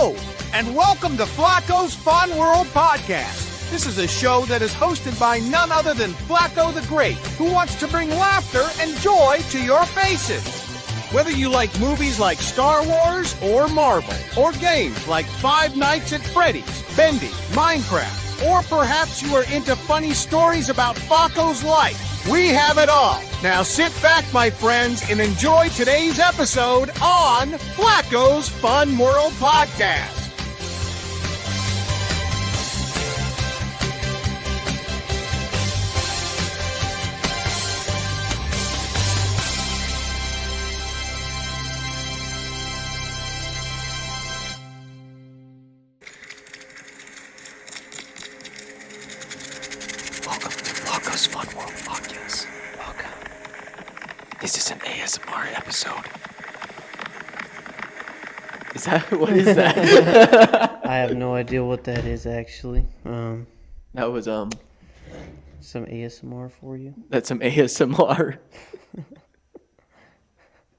Hello, and welcome to Flacos Fun World Podcast. This is a show that is hosted by none other than Flaco the Great, who wants to bring laughter and joy to your faces. Whether you like movies like Star Wars or Marvel, or games like Five Nights at Freddy's, Bendy, Minecraft, or perhaps you are into funny stories about Flaco's life, we have it all. Now sit back, my friends, and enjoy today's episode on Flacco's Fun World Podcast. Welcome to Flacos Fun World Podcast. Welcome. This is an ASMR episode. Is that what is that? I have no idea what that is actually. That was Some ASMR for you. That's some ASMR.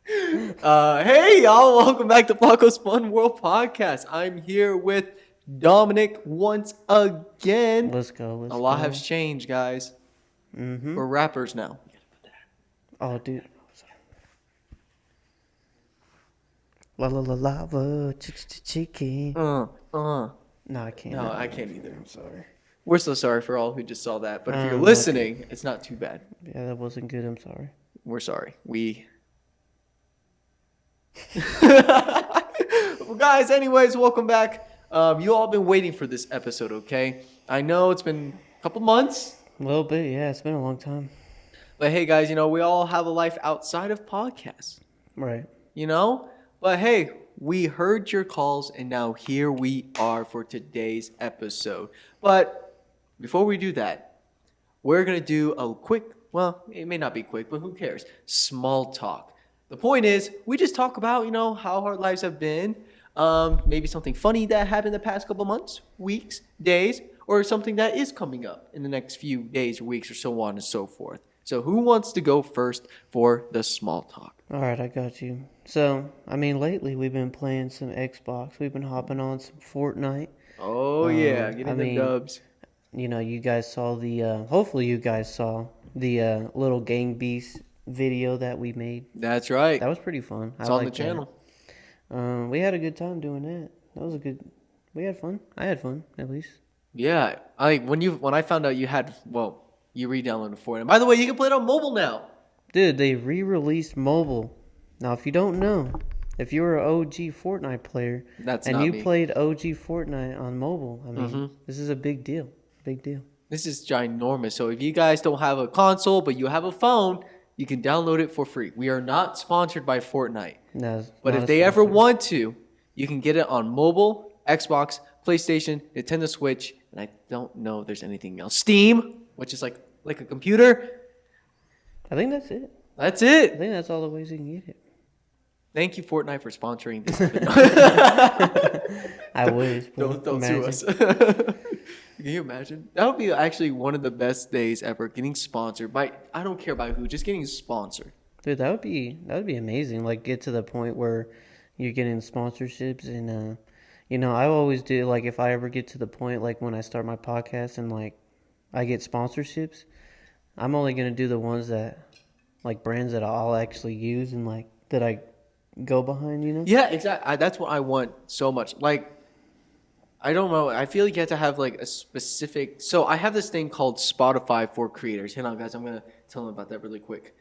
Hey y'all, welcome back to Flacos Fun World Podcast. I'm here with Dominic once again. Let's go. A lot has changed, guys. Mm-hmm. We're rappers now. Oh, dude. La la la lava, chicken. No, I can't. No, I can't either. I'm sorry. We're so sorry for all who just saw that, but if you're Okay. listening, it's not too bad. Yeah, that wasn't good. I'm sorry. We're sorry. Well, guys, anyways, welcome back. You all been waiting for this episode, okay? I know it's been a couple months. A little bit, yeah. It's been a long time. But hey, guys, we all have a life outside of podcasts, Right. But hey, we heard your calls, and now here we are for today's episode. But before we do that, we're going to do a quick, well, it may not be quick, but who cares? Small talk. The point is, we just talk about, how our lives have been, maybe something funny that happened the past couple months, weeks, days, or something that is coming up in the next few days or weeks or so on and so forth. So who wants to go first for the small talk? All right, I got you. So, lately we've been playing some Xbox. We've been hopping on some Fortnite. Oh, yeah, getting the dubs. You guys saw the, hopefully you guys saw the little Gang Beast video that we made. That's right. That was pretty fun. It's on the channel. We had a good time doing that. We had fun. I had fun, at least. Yeah, when I found out you had, you re-downloaded Fortnite. By the way, you can play it on mobile now. Dude, they re-released mobile. Now, if you don't know, if you were an OG Fortnite player played OG Fortnite on mobile, This is a big deal. Big deal. This is ginormous. So if you guys don't have a console, but you have a phone, you can download it for free. We are not sponsored by Fortnite. No, but if they ever want to, you can get it on mobile, Xbox, PlayStation, Nintendo Switch, and I don't know if there's anything else. Steam, which is like a computer. I think that's it. That's it. I think that's all the ways you can get it. Thank you, Fortnite, for sponsoring this. I wish. Don't sue us. Can you imagine? That would be actually one of the best days ever, getting sponsored by, I don't care by who, just getting sponsored. Dude, that would be amazing. Like, get to the point where you're getting sponsorships and I always do, like, if I ever get to the point, like, when I start my podcast and, like, I get sponsorships, I'm only going to do the ones that, like, brands that I'll actually use and, like, that I go behind, Yeah, exactly. That's what I want so much. Like, I don't know. I feel like you have to have, like, a specific... So, I have this thing called Spotify for creators. Hang on, guys. I'm going to tell them about that really quick.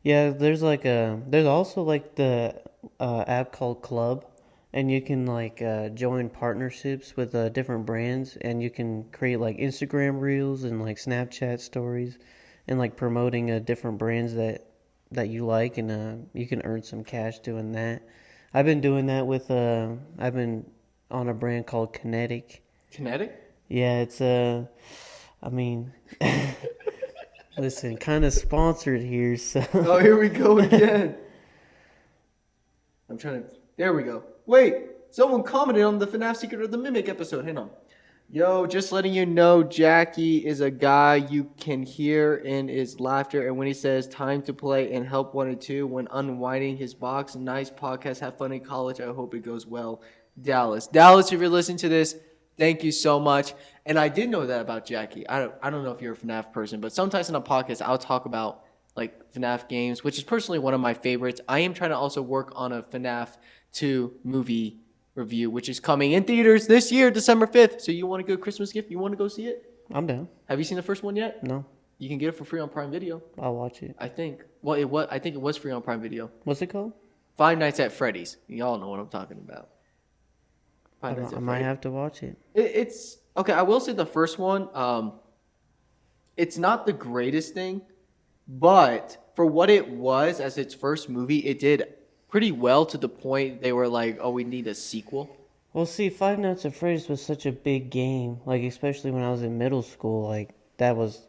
Yeah, there's also, like, the app called Club. And you can, like, join partnerships with different brands. And you can create, like, Instagram Reels and, like, Snapchat stories. And, like, promoting different brands that you like. And you can earn some cash doing that. I've been doing that with... I've been on a brand called Kinetic. Kinetic? Yeah, it's... Listen, kind of sponsored here, so... Oh, here we go again. I'm trying to... There we go. Wait, someone commented on the FNAF Secret of the Mimic episode. Hang on. Yo, just letting you know, Jackie is a guy you can hear in his laughter. And when he says time to play and help 1 and 2 when unwinding his box, nice podcast, have fun in college. I hope it goes well. Dallas. Dallas, if you're listening to this, thank you so much. And I did know that about Jackie. I don't know if you're a FNAF person, but sometimes in a podcast, I'll talk about like FNAF games, which is personally one of my favorites. I am trying to also work on a FNAF 2 movie review, which is coming in theaters this year, December 5th. So you want a good Christmas gift? You want to go see it? I'm down. Have you seen the first one yet? No, You can get it for free on Prime Video. I'll watch it. I think. I think it was free on Prime Video. What's it called? Five Nights at Freddy's. Y'all know what I'm talking about. I might have to watch it. It's okay. I will say the first one. It's not the greatest thing, but for what it was as its first movie, it did pretty well to the point they were like, "Oh, we need a sequel." Well, see, Five Nights at Freddy's was such a big game. Like, especially when I was in middle school, like that was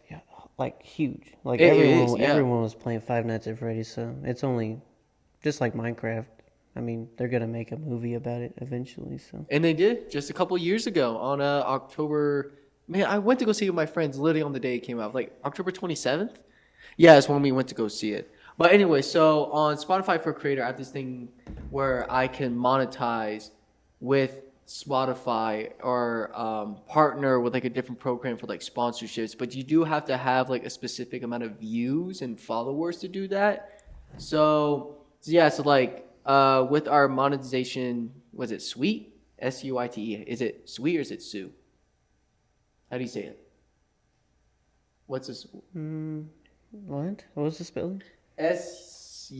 like huge. Like everyone was playing Five Nights at Freddy's. So it's only just like Minecraft. I mean, they're gonna make a movie about it eventually. So. And they did just a couple years ago on October. Man, I went to go see it with my friends literally on the day it came out, like October 27th. Yeah, it's when we went to go see it. But anyway, so on Spotify for Creator, I have this thing where I can monetize with Spotify or partner with like a different program for like sponsorships. But you do have to have like a specific amount of views and followers to do that. So yeah, so like with our monetization, was it Suite? SUITE. Is it Sweet or is it Sue? How do you say it? What's this? What? What was the spelling? SUITE.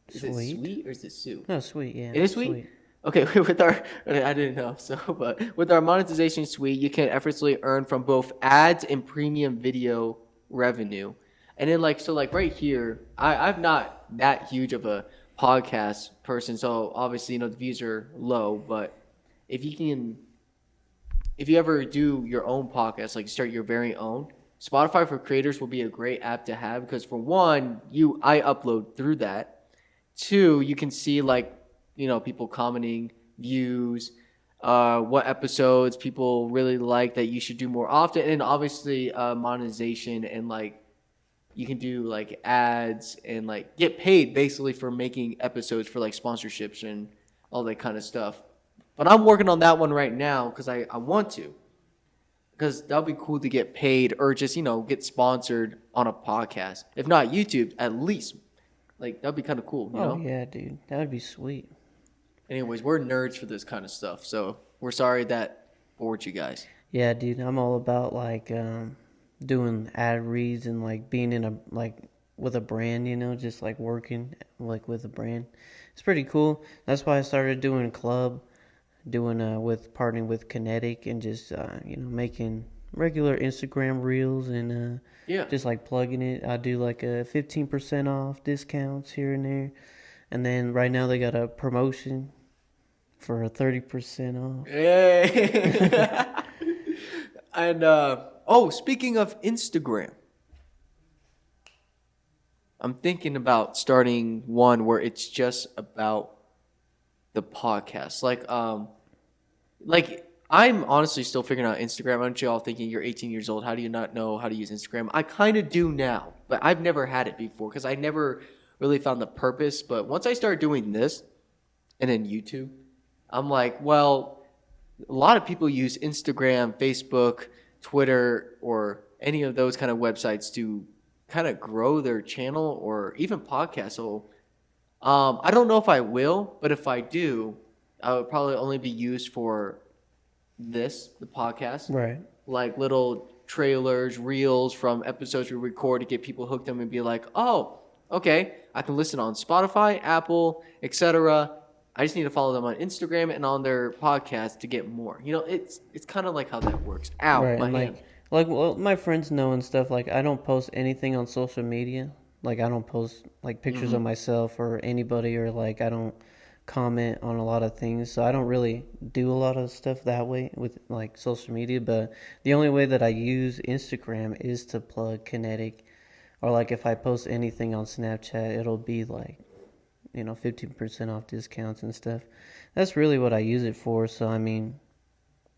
Is it Sweet? Sweet or is it Sue? No, Sweet. Yeah. It is Sweet? Okay, with our, I didn't know, but with our monetization suite, you can effortlessly earn from both ads and premium video revenue. And then like right here, I'm not that huge of a podcast person, so obviously, the views are low, but if you ever do your own podcast, like start your very own, Spotify for Creators will be a great app to have because for one, I upload through that. Two, you can see like, people commenting, views, what episodes people really like that you should do more often. And obviously monetization and like you can do like ads and like get paid basically for making episodes for like sponsorships and all that kind of stuff. But I'm working on that one right now because I want to. Because that would be cool to get paid or just, get sponsored on a podcast. If not YouTube, at least. Like, that would be kind of cool, you know? Yeah, dude. That would be sweet. Anyways, we're nerds for this kind of stuff. So, we're sorry that bored you guys. Yeah, dude. I'm all about, like, doing ad reads and, like, being in with a brand, just, like, working, like, with a brand. It's pretty cool. That's why I started doing Club. Partnering with Kinetic and just making regular Instagram reels and just like plugging it. I do like a 15% off discounts here and there, and then right now they got a promotion for a 30% off. Hey. And speaking of Instagram, I'm thinking about starting one where it's just about the podcast. Like I'm honestly still figuring out Instagram. Aren't you all thinking you're 18 years old? How do you not know how to use Instagram? I kind of do now, but I've never had it before because I never really found the purpose. But once I started doing this and then YouTube, I'm like, well, a lot of people use Instagram, Facebook, Twitter, or any of those kind of websites to kind of grow their channel or even podcast. So I don't know if I will, but if I do, I would probably only be used for the podcast. Right. Like little trailers, reels from episodes we record to get people hooked up and be like, oh, okay, I can listen on Spotify, Apple, etc. I just need to follow them on Instagram and on their podcast to get more. It's kind of like how that works. Ow, right. my and hand. Well, my friends know and stuff. Like, I don't post anything on social media. Like, I don't post like pictures of myself or anybody, or like I don't comment on a lot of things. So I don't really do a lot of stuff that way with like social media. But the only way that I use Instagram is to plug Kinetic, or like if I post anything on Snapchat, it'll be like 15% off discounts and stuff. That's really what I use it for. So I mean,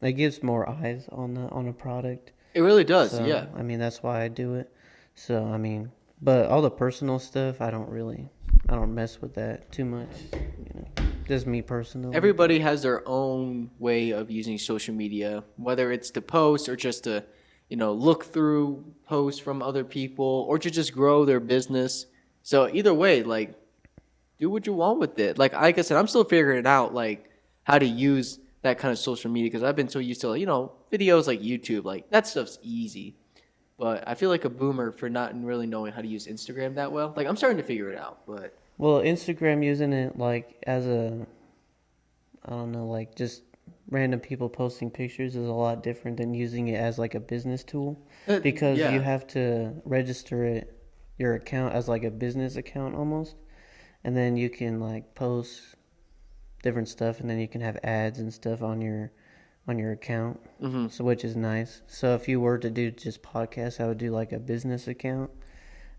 It gives more eyes on a product. It really does, So yeah. I mean that's why I do it. So I mean, but all the personal stuff I don't mess with that too much. Just me personally. Everybody has their own way of using social media, whether it's to post or just to, look through posts from other people or to just grow their business. So either way, like, do what you want with it. Like I said, I'm still figuring it out, like, how to use that kind of social media because I've been so used to, videos like YouTube. Like, that stuff's easy. But I feel like a boomer for not really knowing how to use Instagram that well. Like, I'm starting to figure it out, but Well, Instagram using it like as I don't know, like just random people posting pictures is a lot different than using it as like a business tool because yeah. you have to register your account as like a business account almost, and then you can like post different stuff, and then you can have ads and stuff on your account. So which is nice. So if you were to do just podcasts, I would do like a business account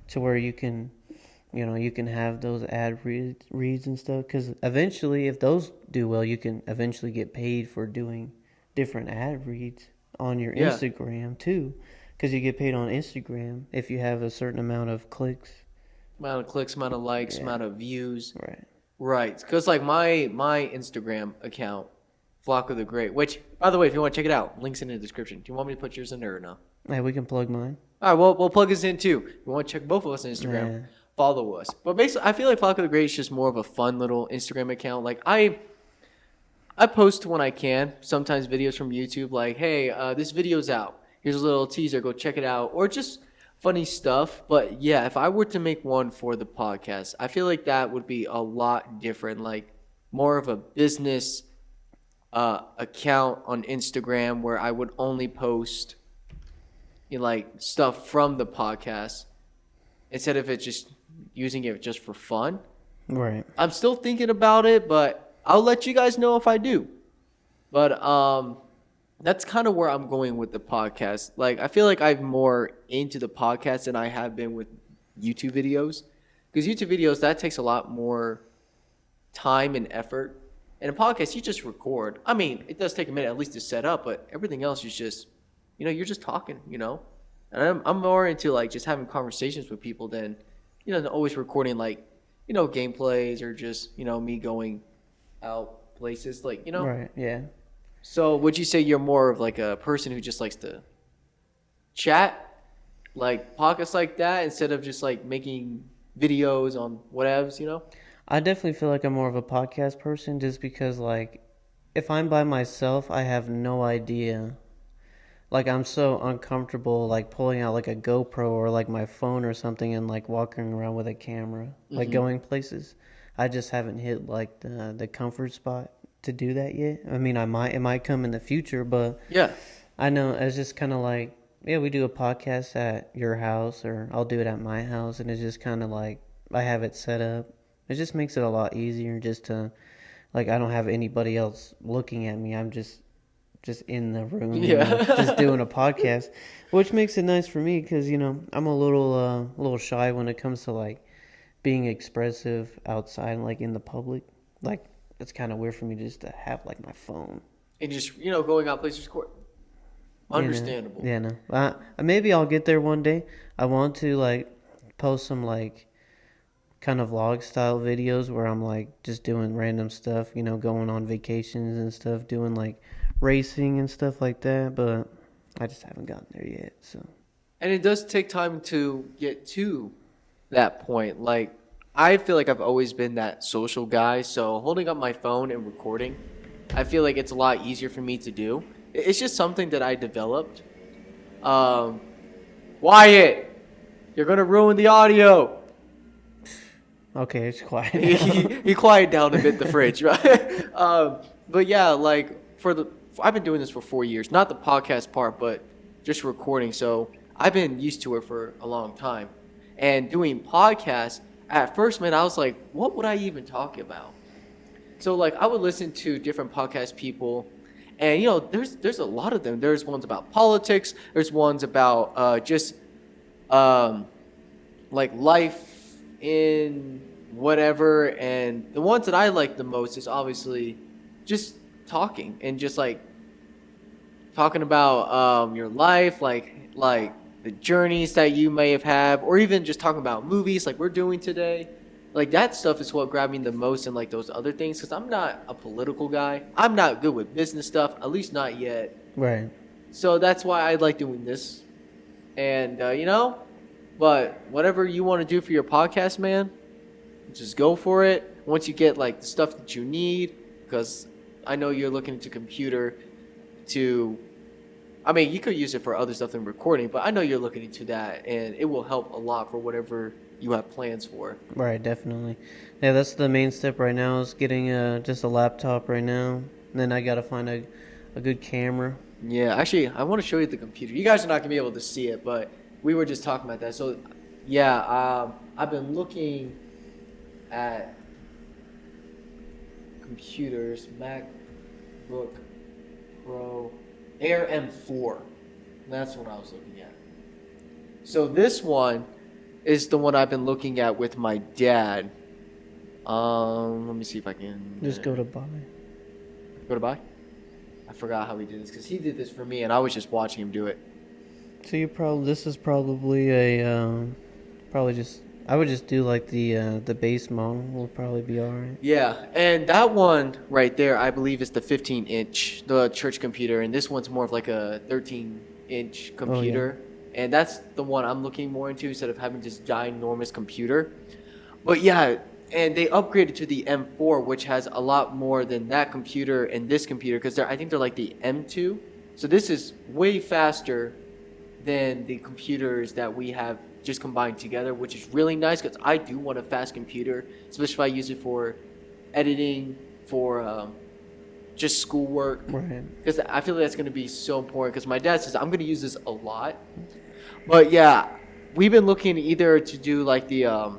to where you can you can have those ad reads and stuff, because eventually if those do well, you can eventually get paid for doing different ad reads on your Yeah. Instagram too, because you get paid on Instagram if you have a certain amount of clicks. amount of clicks, amount of likes, Yeah. amount of views. Right. Right. Because, like, my Instagram account, Flacco the Great, which, by the way, if you want to check it out, links in the description. Do you want me to put yours in there or no? Hey, we can plug mine. All right, well, we'll plug this in too. If you want to check both of us on Instagram, Yeah. follow us. But basically, I feel like Flacco the Great is just more of a fun little Instagram account. Like, I post when I can, sometimes videos from YouTube, like, hey, this video's out. Here's a little teaser. Go check it out. Or just funny stuff. But, yeah, if I were to make one for the podcast, I feel like that would be a lot different. Like, more of a business account on Instagram where I would only post like stuff from the podcast instead of it just using it just for fun. Right. I'm still thinking about it, but I'll let you guys know if I do. But that's kind of where I'm going with the podcast. Like, I feel like I'm more into the podcast than I have been with YouTube videos, because YouTube videos, that takes a lot more time and effort. And a podcast, you just record. I mean, it does take a minute at least to set up, but everything else is just, you're just talking, And I'm more into, like, just having conversations with people than, than always recording, like, gameplays or just, me going out places, like, Right. Yeah. So would you say you're more of, like, a person who just likes to chat, like, podcasts like that, instead of just, like, making videos on whatevs? I definitely feel like I'm more of a podcast person, just because, like, if I'm by myself, I have no idea. Like, I'm so uncomfortable, like, pulling out, like, a GoPro or, like, my phone or something and, like, walking around with a camera, like, going places. I just haven't hit, like, the comfort spot to do that yet. I mean, it might come in the future, but Yeah. I know it's just kind of like, yeah, we do a podcast at your house, or I'll do it at my house, and it's just kind of like, I have it set up. It just makes it a lot easier just to, like, I don't have anybody else looking at me. I'm just in the room, Yeah. just doing a podcast, which makes it nice for me because, I'm a little shy when it comes to, like, being expressive outside, like, in the public. Like, it's kind of weird for me just to have, like, my phone. And just, going out places to record. Understandable. Yeah, no. Maybe I'll get there one day. I want to, like, post some, like, kind of vlog style videos where I'm, like, just doing random stuff, going on vacations and stuff, doing, like, racing and stuff like that, but I just haven't gotten there yet. So, And it does take time to get to that point. Like, I feel like I've always been that social guy, so holding up my phone and recording, I feel like it's a lot easier for me to do. It's just something that I developed. Wyatt, you're gonna ruin the audio. okay, it's quiet. He quieted down a bit the fridge, right? But yeah, like I've been doing this for 4 years, not the podcast part, but just recording. So I've been used to it for a long time. And doing podcasts, at first, man, I was like, what would I even talk about? So, like, I would listen to different podcast people, and, there's a lot of them. There's ones about politics. There's ones about just, like, life in whatever. And the ones that I like the most is obviously just talking and just, like, talking about your life, like the journeys that you may have had, or even just talking about movies like we're doing today. Like that stuff is what grabbed me the most in like those other things because I'm not a political guy. I'm not good with business stuff, at least not yet. Right. So that's why I like doing this. And but whatever you want to do for your podcast, man, just go for it. Once you get like the stuff that you need, because I know you're looking into computer to, I mean, you could use it for other stuff than recording, but I know you're looking into that, and it will help a lot for whatever you have plans for. Right, definitely. Yeah, that's the main step right now is getting just a laptop right now. And then I got to find a good camera. Yeah, actually, I want to show you the computer. You guys are not going to be able to see it, but we were just talking about that. So, yeah, I've been looking at computers, MacBook Pro, Air M4. That's what I was looking at. So this one is the one I've been looking at with my dad. Let me see if I can... Just go to buy. Go to buy? I forgot how he did this because he did this for me and I was just watching him do it. So this is probably I would just do like the base model will probably be alright. Yeah, and that one right there I believe is the 15-inch, the church computer, and this one's more of like a 13-inch computer. Oh, yeah. And that's the one I'm looking more into instead of having this ginormous computer. But yeah, and they upgraded to the M4, which has a lot more than that computer and this computer because I think they're like the M2. So this is way faster than the computers that we have just combined together, which is really nice because I do want a fast computer, especially if I use it for editing, for just schoolwork. Right. Because I feel like that's going to be so important because my dad says I'm going to use this a lot. But yeah, we've been looking either to do like the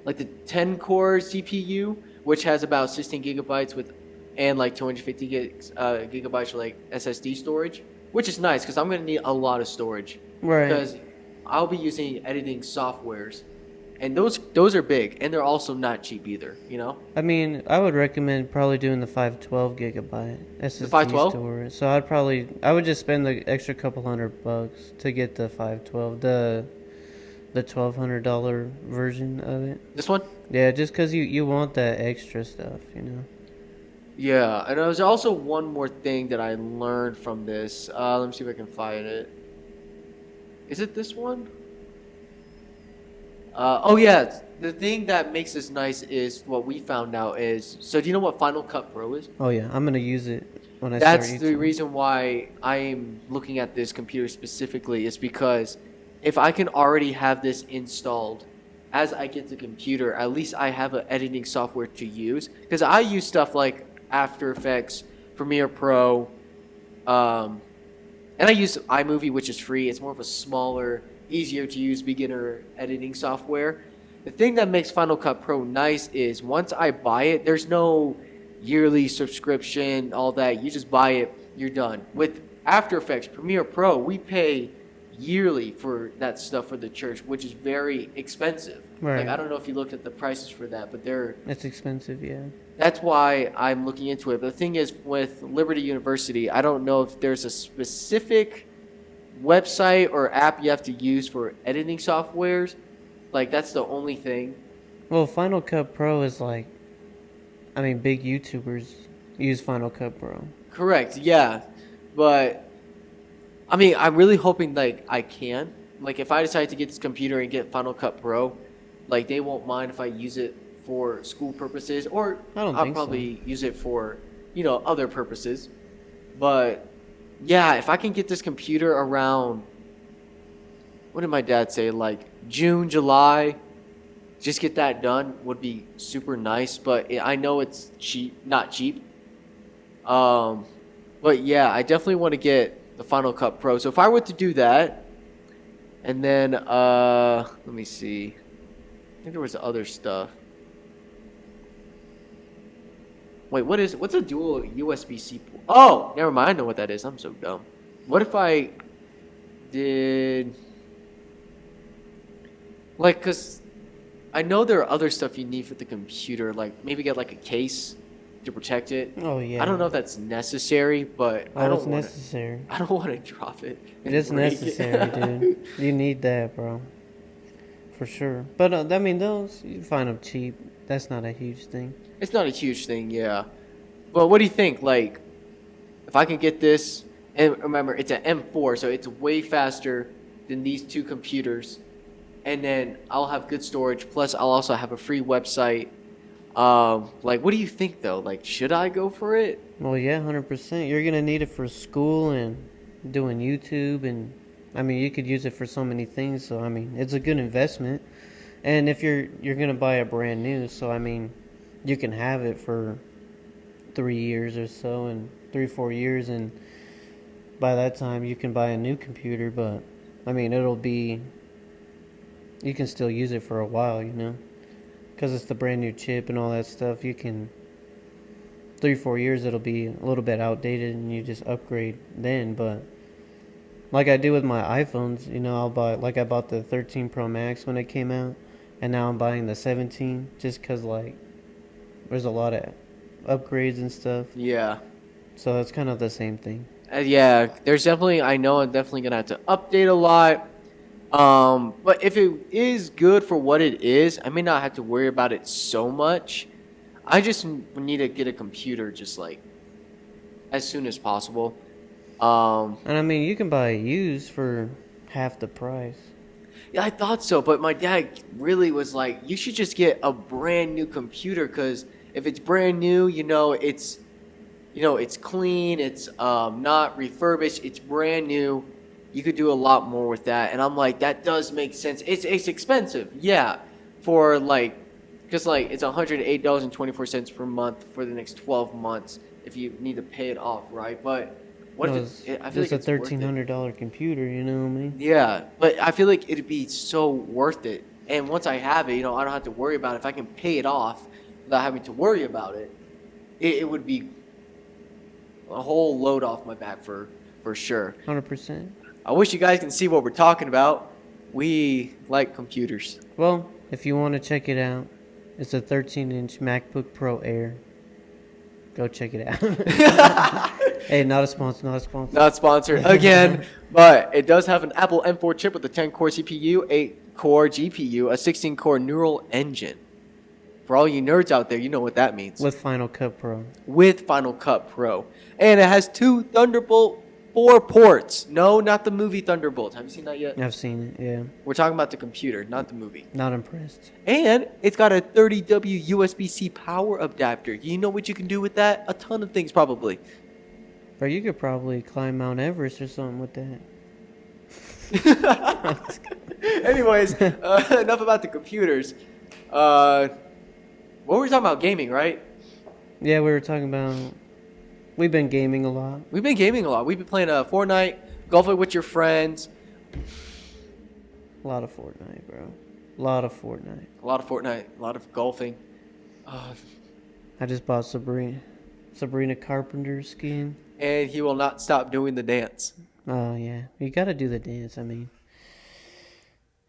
10-core CPU, which has about 16 gigabytes and like 250 gigabytes for like SSD storage, which is nice because I'm going to need a lot of storage. Right. Because I'll be using editing softwares, and those are big, and they're also not cheap either, I mean, I would recommend probably doing the 512 gigabyte SSD the 512? storage. So I would just spend the extra couple $100 to get the 512, the $1,200 version of it. This one? Yeah, just because you want that extra stuff, Yeah, and there's also one more thing that I learned from this. Let me see if I can find it. Is it this one? Oh yeah, the thing that makes this nice is what we found out is. So do you know what Final Cut Pro is? Oh yeah, I'm gonna use it when I start YouTube. That's the reason why I am looking at this computer specifically is because if I can already have this installed as I get the computer, at least I have an editing software to use. Because I use stuff like After Effects, Premiere Pro, and I use iMovie, which is free. It's more of a smaller, easier to use beginner editing software. The thing that makes Final Cut Pro nice is once I buy it, there's no yearly subscription, all that. You just buy it, you're done. With After Effects, Premiere Pro, we pay yearly for that stuff for the church, which is very expensive. Right. Like I don't know if you looked at the prices for that, but it's expensive, yeah. That's why I'm looking into it. But the thing is, with Liberty University, I don't know if there's a specific website or app you have to use for editing softwares. Like that's the only thing. Well, Final Cut Pro is like, big YouTubers use Final Cut Pro. Correct, yeah. But I'm really hoping like I can. Like if I decide to get this computer and get Final Cut Pro, like they won't mind if I use it for school purposes, or I'll probably use it for, other purposes. But yeah, if I can get this computer around, what did my dad say, like June, July, just get that done would be super nice. But I know it's not cheap. But yeah, I definitely want to get the Final Cut Pro. So if I were to do that, and then let me see, I think there was other stuff. Wait, what's a dual USB-C port? Oh, never mind. I know what that is. I'm so dumb. What if I did... Like, because I know there are other stuff you need for the computer. Like, maybe get, like, a case to protect it. Oh yeah. I don't know if that's necessary, but I Oh, it's don't want to. necessary. I don't want to drop it. It is necessary, dude. You need that, bro. For sure. But I mean, those you find them cheap. That's not a huge thing. It's not a huge thing, yeah. Well, what do you think? Like, if I can get this, and remember, it's an M4, so it's way faster than these two computers. And then I'll have good storage. Plus, I'll also have a free website. Like, what do you think though? Like, should I go for it? Well, yeah, 100%. You're gonna need it for school and doing YouTube, and I mean, you could use it for so many things. So I mean, it's a good investment. And if you're gonna buy a brand new, so I mean, you can have it for 3 years or so, and 4 years, and by that time you can buy a new computer. But I mean, you can still use it for a while, you know. Because it's the brand new chip and all that stuff, you can 3-4 years it'll be a little bit outdated and you just upgrade then. But like I do with my iPhones, you know, I bought the 13 Pro Max when it came out, and now I'm buying the 17 just because like there's a lot of upgrades and stuff. Yeah. So it's kind of the same thing. Yeah, there's definitely, I know I'm definitely going to have to update a lot. But if it is good for what it is, I may not have to worry about it so much. I just need to get a computer just like as soon as possible. And I mean, you can buy it used for half the price. Yeah, I thought so, but my dad really was like, you should just get a brand new computer, because if it's brand new, it's clean, it's not refurbished, it's brand new. You could do a lot more with that. And I'm like, that does make sense. It's expensive, yeah, for like, because like it's $108.24 per month for the next 12 months if you need to pay it off, right? But what if I feel like it's it's a $1,300 computer, you know what I mean? Yeah, but I feel like it'd be so worth it. And once I have it, I don't have to worry about it. If I can pay it off without having to worry about it, it would be a whole load off my back for sure. 100%. I wish you guys can see what we're talking about. We like computers. Well, if you want to check it out, it's a 13-inch MacBook Pro Air. Go check it out. Hey, not a sponsor, not a sponsor. Not sponsored again, but it does have an Apple M4 chip with a 10-core CPU, 8-core GPU, a 16-core neural engine. For all you nerds out there, you know what that means. With Final Cut Pro. With Final Cut Pro. And it has 2 Thunderbolt 4 ports. No, not the movie Thunderbolt. Have you seen that yet? I've seen it, yeah. We're talking about the computer, not the movie. Not impressed. And it's got a 30W USB-C power adapter. You know what you can do with that? A ton of things, probably. Bro, you could probably climb Mount Everest or something with that. Anyways, enough about the computers. What were we talking about? Gaming, right? Yeah, we were talking about... We've been gaming a lot. We've been gaming a lot. We've been playing Fortnite, golfing with your friends. A lot of Fortnite, bro. A lot of Fortnite. A lot of Fortnite. A lot of golfing. I just bought Sabrina Carpenter's skin. And he will not stop doing the dance. Oh, yeah. You gotta do the dance, I mean.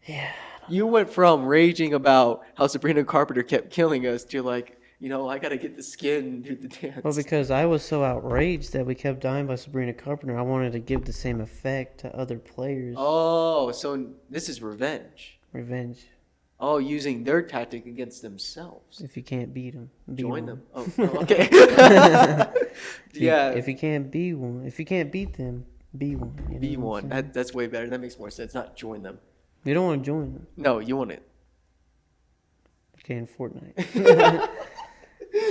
Yeah. You went from raging about how Sabrina Carpenter kept killing us to like, I gotta get the skin and do the dance. Well, because I was so outraged that we kept dying by Sabrina Carpenter, I wanted to give the same effect to other players. Oh, so this is revenge. Revenge. Oh, using their tactic against themselves. If you can't beat them, join them. Oh, okay. Yeah. If you can't be one, if you can't beat them, be one. Be one. That's way better. That makes more sense. Not join them. You don't want to join them. No, you want it. Okay, in Fortnite.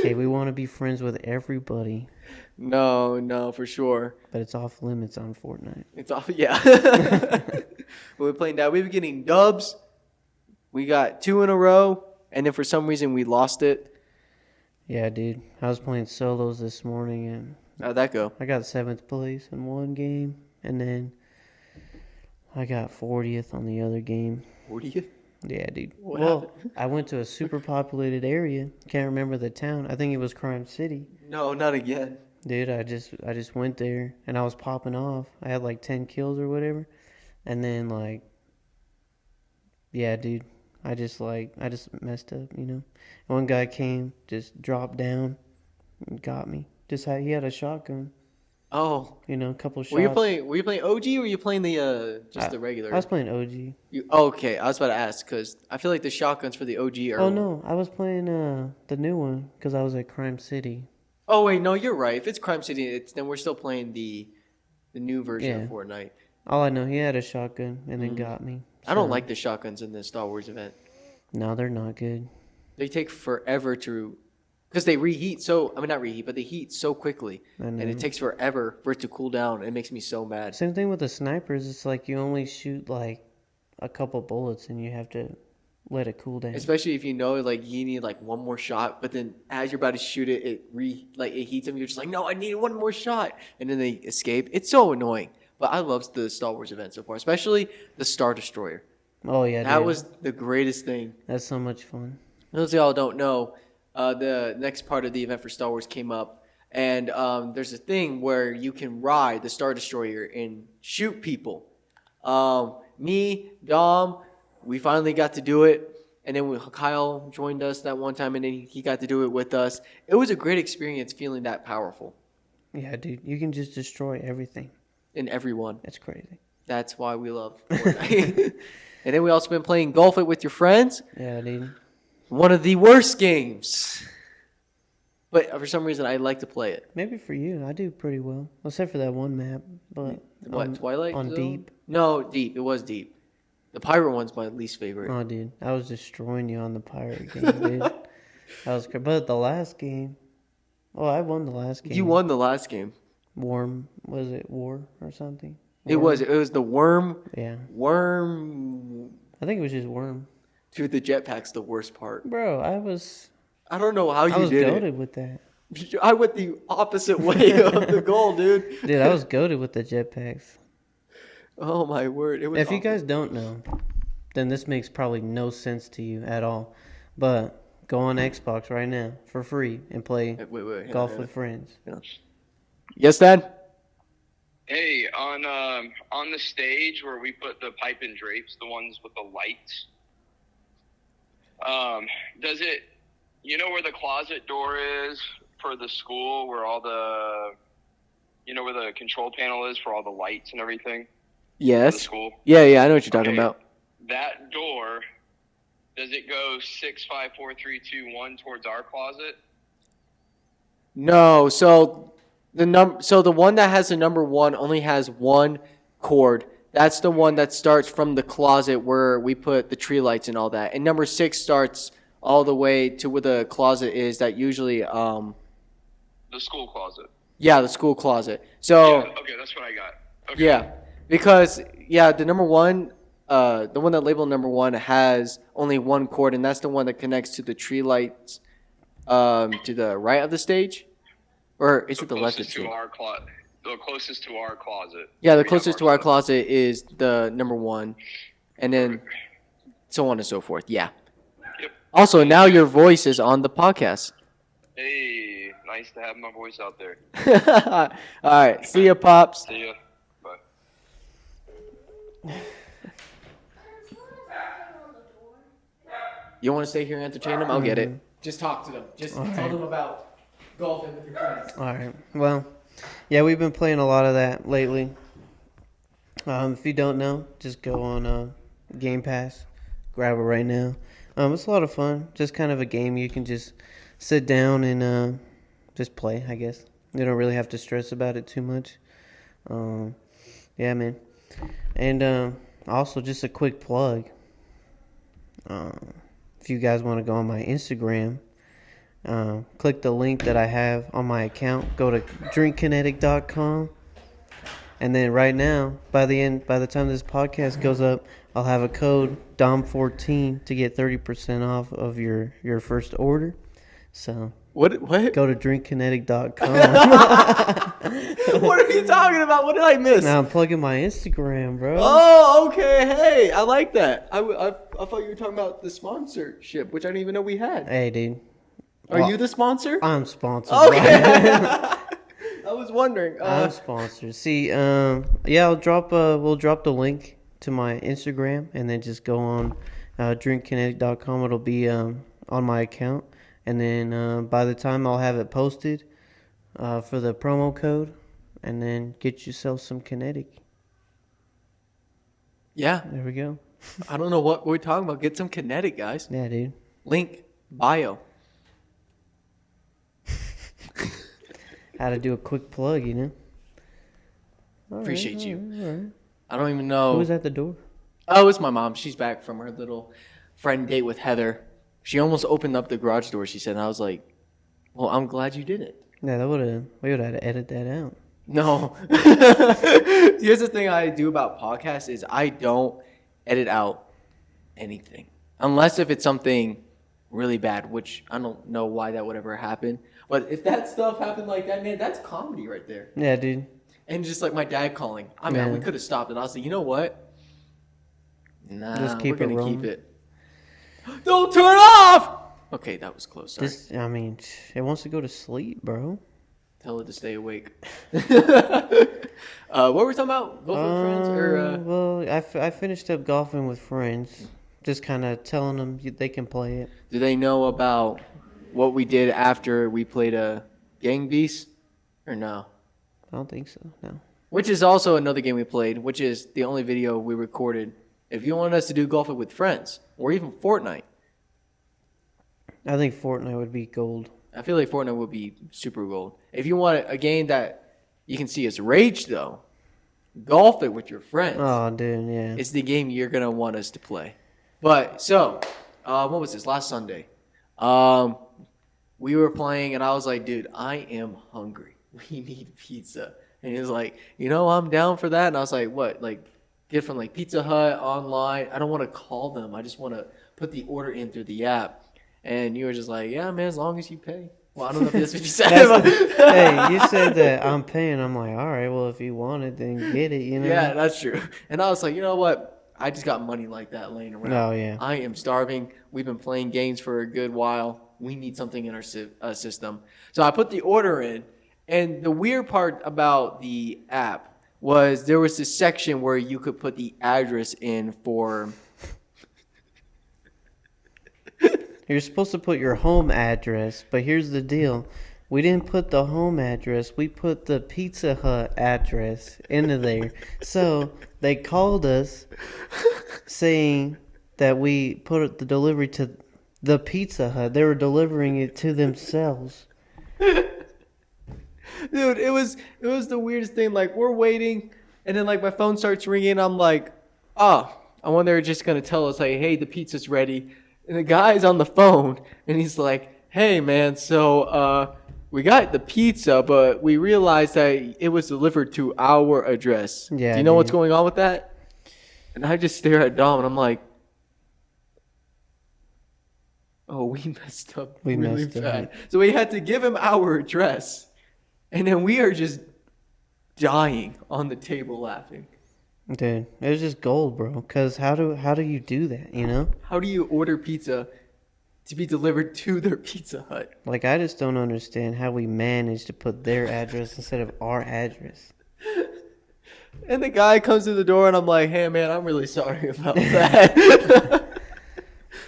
Okay, we want to be friends with everybody. No, for sure. But it's off limits on Fortnite. It's off, yeah. When we're playing that, we were getting dubs. We got 2 in a row, and then for some reason we lost it. Yeah, dude. I was playing solos this morning, and how'd that go? I got 7th place in one game, and then I got 40th on the other game. 40th? Yeah, dude. What happened? happened? I went to a super populated area. Can't remember the town. I think it was Crime City. No, not again. Dude, I just went there and I was popping off. I had like 10 kills or whatever. And then like, yeah, dude, I just messed up, One guy came, just dropped down, and got me. He had a shotgun. Oh, You know, a couple shots. were you playing OG or were you playing the just the regular? I was playing OG. Okay, I was about to ask because I feel like the shotguns for the OG are. Oh no, I was playing the new one because I was at Crime City. Oh wait, no, you're right. If it's Crime City, then we're still playing the new version of Fortnite. All I know, he had a shotgun and then got me. So. I don't like the shotguns in the Star Wars event. No, they're not good. They take forever to, because they reheat so. I mean, not reheat, but they heat so quickly, and it takes forever for it to cool down. It makes me so mad. Same thing with the snipers. It's like you only shoot like a couple bullets and you have to let it cool down. Especially if you know like you need like one more shot, but then as you're about to shoot it, it heats them. You're just like, no, I need one more shot, and then they escape. It's so annoying. But I love the Star Wars event so far, especially the Star Destroyer. Oh yeah, that was the greatest thing. That's so much fun. Those of y'all don't know, the next part of the event for Star Wars came up, and there's a thing where you can ride the Star Destroyer and shoot people. Me, Dom, we finally got to do it, and then Kyle joined us that one time, and then he got to do it with us. It was a great experience feeling that powerful. Yeah, dude, you can just destroy everything. And everyone. That's crazy. That's why we love Fortnite. And then we also been playing Golf It with your friends. Yeah, dude. One of the worst games. But for some reason, I like to play it. Maybe for you, I do pretty well. Except for that one map. But Twilight on Zone? Deep? No, Deep. It was Deep. The pirate one's my least favorite. Oh, dude. I was destroying you on the pirate game, dude. That was crazy. But the last game... Oh, I won the last game. You won the last game. Was it War or something? It was the Worm. Yeah. Worm. I think it was just Worm. Dude, the jetpack's the worst part. Bro, I don't know how you did it. I was goated with that. I went the opposite way of the goal, dude. Dude, I was goated with the jetpacks. Oh my word! It was. If you guys don't know, then this makes probably no sense to you at all. But go on Xbox right now for free and play golf with friends. Yeah. Yes, Dad? Hey, on the stage where we put the pipe and drapes, the ones with the lights, does it, you know where the closet door is for the school, where all the, you know where the control panel is for all the lights and everything? Yes. For the school? Yeah, I know what you're talking about. That door, does it go 6, 5, 4, 3, 2, 1 towards our closet? No, so the one that has the number 1 only has one cord. That's the one that starts from the closet where we put the tree lights and all that. And number 6 starts all the way to where the closet is. That usually the school closet. Yeah, the school closet. So okay, that's what I got. Okay. Yeah, because the number 1, the one that labeled number 1 has only one cord, and that's the one that connects to the tree lights to the right of the stage. Or is it the left of the stage? The closest to our closet. Yeah, the closest to our closet is the number 1, and then so on and so forth. Yeah. Yep. Also, now your voice is on the podcast. Hey, nice to have my voice out there. All right, see ya, Pops. See ya. Bye. You want to stay here and entertain them? I'll get it. Just talk to them. Just tell them about golfing with your friends. All right. Well, yeah, we've been playing a lot of that lately. If you don't know, just go on Game Pass, grab it right now. It's a lot of fun. Just kind of a game you can just sit down and just play, I guess. You don't really have to stress about it too much. Yeah, man. And also, just a quick plug. If you guys want to go on my Instagram, click the link that I have on my account. Go to drinkkinetic.com. And then right now, by the time this podcast goes up, I'll have a code DOM14 to get 30% off of your first order. So what? Go to drinkkinetic.com. What are you talking about? What did I miss? Now I'm plugging my Instagram, bro. Oh, okay. Hey, I like that. I thought you were talking about the sponsorship, which I didn't even know we had. Hey, dude. Are you the sponsor? I'm sponsored. Okay. I was wondering. I'm sponsored. See, we'll drop the link to my Instagram, and then just go on drinkkinetic.com. It'll be on my account, and then by the time I'll have it posted for the promo code, and then get yourself some Kinetic. Yeah. There we go. I don't know what we're talking about. Get some Kinetic, guys. Yeah, dude. Link bio. How to do a quick plug, you know? Appreciate you. All right. I don't even know. Who was at the door? Oh, it's my mom. She's back from her little friend date with Heather. She almost opened up the garage door, she said. And I was like, well, I'm glad you didn't. Yeah, we would have had to edit that out. No. Here's the thing I do about podcasts is I don't edit out anything. Unless if it's something really bad, which I don't know why that would ever happen. But if that stuff happened like that, man, that's comedy right there. Yeah, dude. And just like my dad calling. I mean, Yeah. we could have stopped it. I was like, you know what? Nah, Just keep we're it going to rolling. keep it. Don't turn off! Okay, that was close. Sorry. I mean, it wants to go to sleep, bro. Tell it to stay awake. What were we talking about? Golfing with friends? Or, Well, I finished up golfing with friends. Just kind of telling them they can play it. do they know about what we did after we played a Gang Beast? Or no? I don't think so, no. Which is also another game we played, which is the only video we recorded. If you want us to do golfing with friends, or even Fortnite, I think Fortnite would be gold. I feel like Fortnite would be super gold. If you want a game that you can see us rage, though, golf it with your friends. Oh, dude, yeah. It's the game you're going to want us to play. But, so, what was this? Last Sunday. We were playing, and I was like, dude, I am hungry. We need pizza. And he was like, you know, I'm down for that. And I was like, what? Like, get from, like, Pizza Hut, online. I don't want to call them. I just want to put the order in through the app. And you were just like, yeah, man, as long as you pay. Well, I don't know if that's what you said. Hey, you said that I'm paying. I'm like, all right, well, if you want it, then get it, you know? Yeah, that's true. And I was like, you know what? I just got money like that laying around. Oh, yeah. I am starving. We've been playing games for a good while. We need something in our system. So I put the order in. And the weird part about the app was there was this section where you could put the address in for... You're supposed to put your home address, but here's the deal. We didn't put the home address. We put the Pizza Hut address into there. So they called us saying that we put the delivery to the Pizza Hut. They were delivering it to themselves. Dude, it was the weirdest thing. Like, we're waiting, and then, like, my phone starts ringing. I'm like, oh, I wonder they're just going to tell us, like, hey, the pizza's ready. And the guy's on the phone, and he's like, hey, man, so we got the pizza, but we realized that it was delivered to our address. Yeah, do you know dude. what's going on with that? And I just stare at Dom, and I'm like, oh, we messed up We really messed up. bad. So we had to give him our address, and then we are just dying on the table laughing. Dude, it was just gold, bro. Because how do you do that, you know? How do you order pizza to be delivered to their Pizza Hut? Like, I just don't understand how we managed to put their address instead of our address. And the guy comes to the door, and I'm like, hey, man, I'm really sorry about that.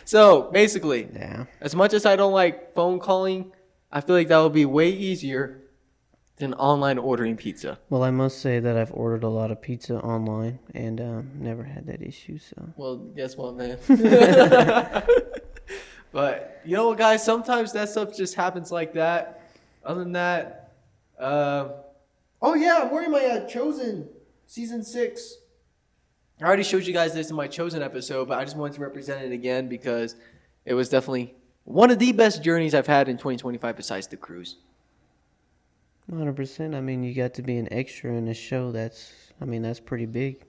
So, basically, Yeah. as much as I don't like phone calling, I feel like that would be way easier than online ordering pizza. Well, I must say that I've ordered a lot of pizza online and never had that issue, so. Well, guess what, man? But, you know what, guys? Sometimes that stuff just happens like that. Other than that, oh, yeah, I'm wearing my Chosen Season 6. I already showed you guys this in my Chosen episode, but I just wanted to represent it again because it was definitely one of the best journeys I've had in 2025 besides the cruise. 100%. I mean, you got to be an extra in a show that's pretty big.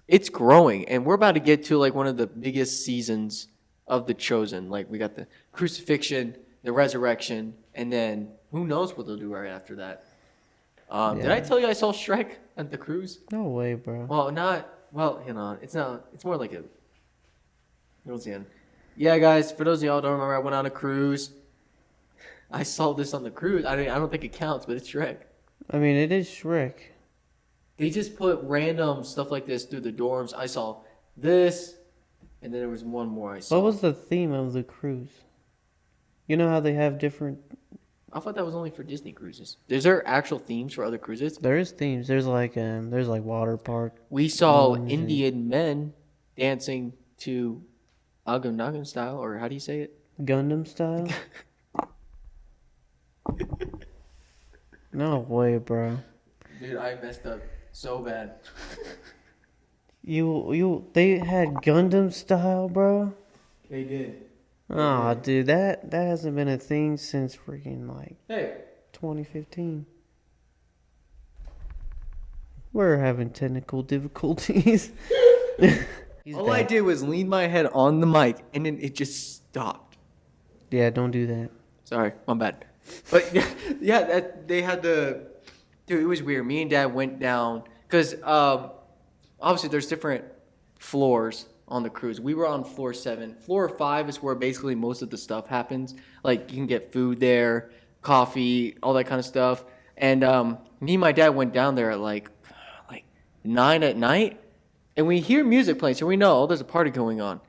It's growing, and we're about to get to like one of the biggest seasons of the Chosen. Like, we got the crucifixion, the resurrection, and then who knows what they'll do right after that. Did I tell you I saw Shrek at the cruise? No way, bro. Well, it's not. It's more like a. What's the end? Yeah, guys. For those of y'all who don't remember, I went on a cruise. I saw this on the cruise. I don't think it counts, but it's Shrek. I mean, it is Shrek. They just put random stuff like this through the dorms. I saw this, and then there was one more I saw. What was the theme of the cruise? You know how they have different. I thought that was only for Disney cruises. Is there actual themes for other cruises? There is themes. There's like water park. We saw ones and- Indian men dancing to Agam Nagan style, or how do you say it? Gundam style. No way, bro. Dude, I messed up so bad. They had Gundam style, bro. They did. Oh, dude, that hasn't been a thing since freaking like Hey. 2015. We're having technical difficulties. All I did was lean my head on the mic, and then it just stopped. Yeah, don't do that. Sorry, my bad. But yeah, they had the... Dude, it was weird. Me and Dad went down, because obviously there's different floors on the cruise. We were on floor 7. Floor 5 is where basically most of the stuff happens. Like, you can get food there, coffee, all that kind of stuff. And me and my dad went down there at like 9 at night, and we hear music playing, so we know, oh, there's a party going on.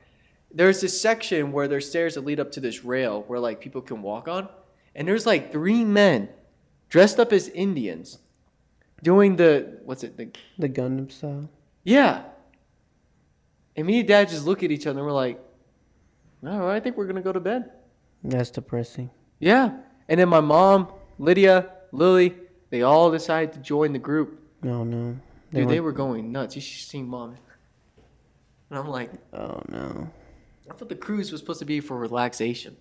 There's this section where there's stairs that lead up to this rail where like people can walk on, and there's like 3 men dressed up as Indians doing the The Gundam style. yeah. And me and Dad just look at each other and we're like, all right, I think we're gonna go to bed. That's depressing. Yeah. And then my mom, Lydia, Lily, they all decided to join the group. No, no. Dude, they were going nuts. You should see Mom. And I'm like, Oh no. I thought the cruise was supposed to be for relaxation.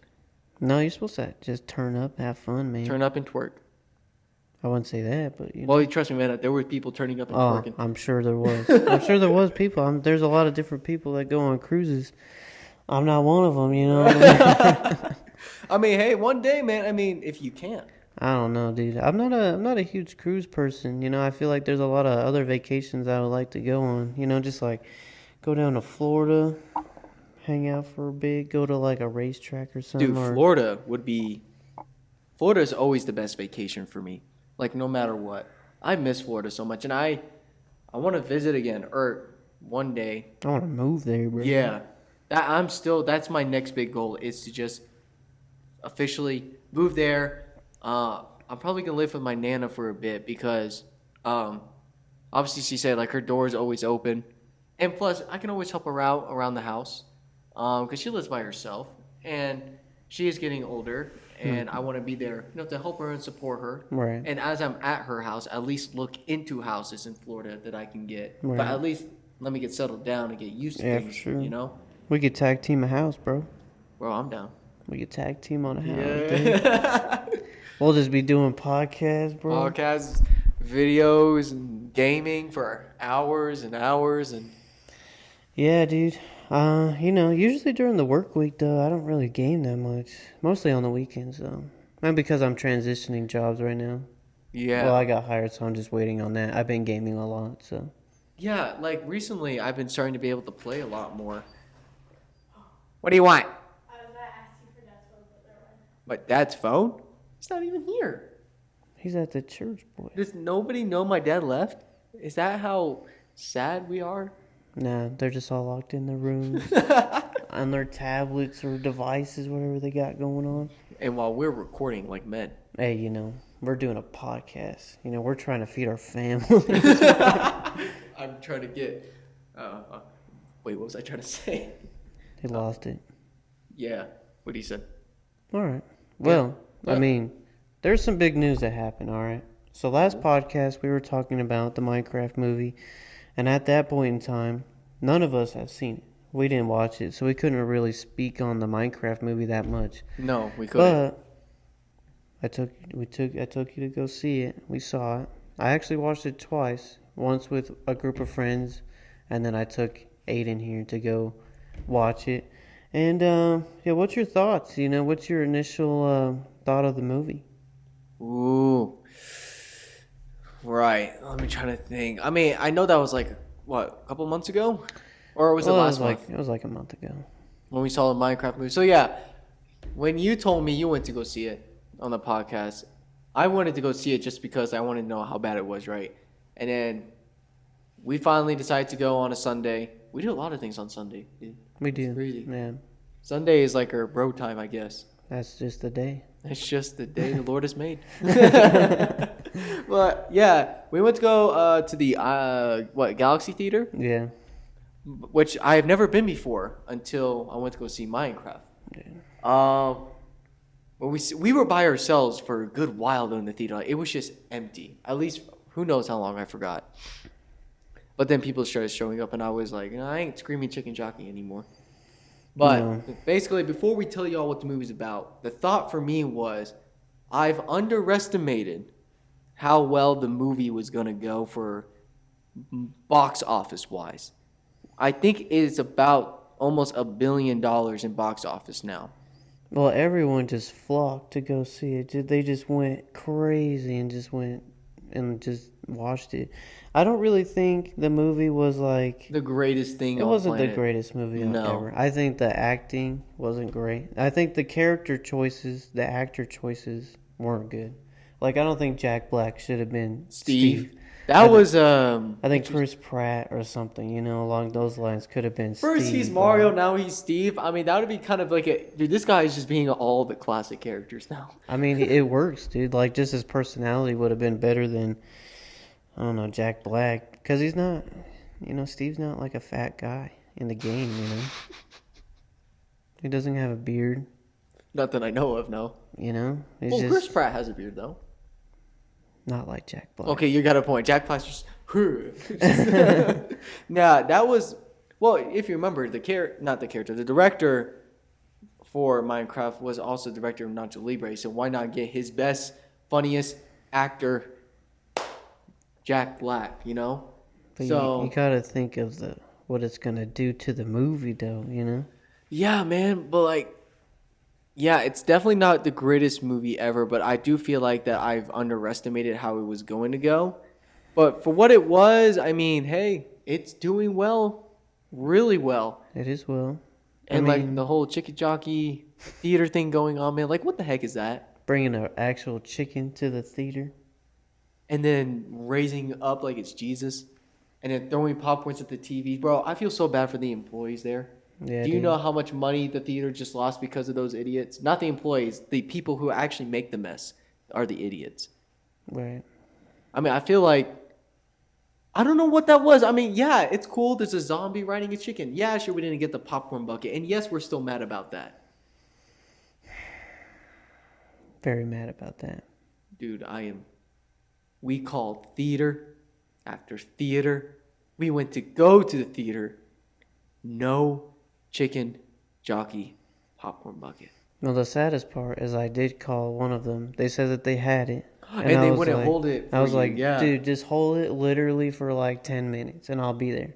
No, you're supposed to just turn up, have fun, man. Turn up and twerk. I wouldn't say that, but you know. Well, trust me, man, there were people turning up and Oh, twerking. I'm sure there was. I'm sure there was people. There's a lot of different people that go on cruises. I'm not one of them, you know what I mean? I mean, hey, one day, man, I mean, if you can. I don't know, dude. I'm not a huge cruise person. You know, I feel like there's a lot of other vacations I would like to go on. You know, just like go down to Florida, hang out for a bit, go to like a racetrack or something. Dude, Florida is always the best vacation for me. Like, no matter what. I miss Florida so much, and I want to visit again, or one day. I want to move there, bro. Yeah. That's my next big goal, is to just officially move there. I'm probably going to live with my Nana for a bit because, obviously she said, like, her door is always open. And plus, I can always help her out around the house because she lives by herself. And she is getting older, and I want to be there, to help her and support her. Right. And as I'm at her house, at least look into houses in Florida that I can get. Right. But at least let me get settled down and get used to Yeah, things, for sure. you know? We could tag team a house, bro. Bro, I'm down. We could tag team on a house. Dude. We'll just be doing podcasts, bro. Podcasts, videos, and gaming for hours and hours. And Yeah, dude. Usually during the work week, though, I don't really game that much. Mostly on the weekends, though. And because I'm transitioning jobs right now. yeah. Well, I got hired, so I'm just waiting on that. I've been gaming a lot, so. Yeah, like recently I've been starting to be able to play a lot more. What do you want? I was gonna ask you for Dad's phone, but never mind. My dad's phone? He's not even here. He's at the church, boy. Does nobody know my dad left? Is that how sad we are? Nah, they're just all locked in their rooms. On their tablets or devices, whatever they got going on. And while we're recording like men. Hey, we're doing a podcast. We're trying to feed our family. I'm trying to get... wait, what was I trying to say? He lost it. Yeah, what he said. All right. Well, Yeah. I mean, there's some big news that happened, all right? So last podcast, we were talking about the Minecraft movie. And at that point in time, none of us have seen it. We didn't watch it, so we couldn't really speak on the Minecraft movie that much. No, we couldn't. But I took you to go see it. We saw it. I actually watched it twice. Once with a group of friends, and then I took Aiden here to go watch it. And what's your thoughts? What's your initial thought of the movie? Ooh. Right. Let me try to think. I mean, I know that was like, what, a couple months ago? Or was it last month? It was like a month ago. When we saw the Minecraft movie. So yeah, when you told me you went to go see it on the podcast, I wanted to go see it just because I wanted to know how bad it was, right? And then we finally decided to go on a Sunday. We do a lot of things on Sunday, dude. We do. It's crazy. Yeah. Sunday is like our bro time, I guess. That's just the day. It's just the day the Lord has made. But yeah, we went to go to the Galaxy Theater, Yeah. which I have never been before until I went to go see Minecraft. When we were by ourselves for a good while though in the theater. Like, it was just empty. At least who knows how long, I forgot. But then people started showing up, and I was like, I ain't screaming chicken jockey anymore. But basically, before we tell y'all what the movie's about, the thought for me was, I've underestimated how well the movie was gonna go for box office wise. I think it's about almost $1 billion in box office now. Well, everyone just flocked to go see it. They just went crazy and just watched it. I don't really think the movie was like The greatest thing it on wasn't planet. the greatest movie No. ever. I think the acting wasn't great. I think the character choices, the actor choices weren't good. Like I don't think Jack Black should have been Steve. That was I think Chris Pratt or something, along those lines could have been first Steve. he's Mario, now he's Steve. I mean, that would be kind of like dude, this guy is just being all the classic characters now. I mean, it works, dude. Like just his personality would have been better than I don't know, Jack Black, because he's not, Steve's not like a fat guy in the game, He doesn't have a beard, Not that I know of, no. He's Well, just Chris Pratt has a beard though. not like Jack Black. Okay, you got a point. Jack Black's just Nah, that was if you remember the director for Minecraft was also the director of Nacho Libre, so why not get his best, funniest actor, Jack Black, But so you gotta think of what it's gonna do to the movie, though, Yeah, man, but it's definitely not the greatest movie ever, but I do feel like that I've underestimated how it was going to go. But for what it was, I mean, hey, it's doing well, really well. It is well. And the whole chicken jockey theater thing going on, man, what the heck is that? Bringing an actual chicken to the theater. And then raising up like it's Jesus, and then throwing popcorns at the TV. Bro, I feel so bad for the employees there. Yeah, Do you dude. know how much money the theater just lost because of those idiots? Not the employees, the people who actually make the mess are the idiots. Right. I mean, I feel like, I don't know what that was. I mean, yeah, it's cool. There's a zombie riding a chicken. Yeah, sure, we didn't get the popcorn bucket. And yes, we're still mad about that. Very mad about that. Dude, we called theater after theater. We went to go to the theater. No chicken jockey popcorn bucket. Well, the saddest part is I did call one of them. They said that they had it. And I they was wouldn't like- hold it for I was you, like, yeah. dude, just hold it literally for 10 minutes and I'll be there.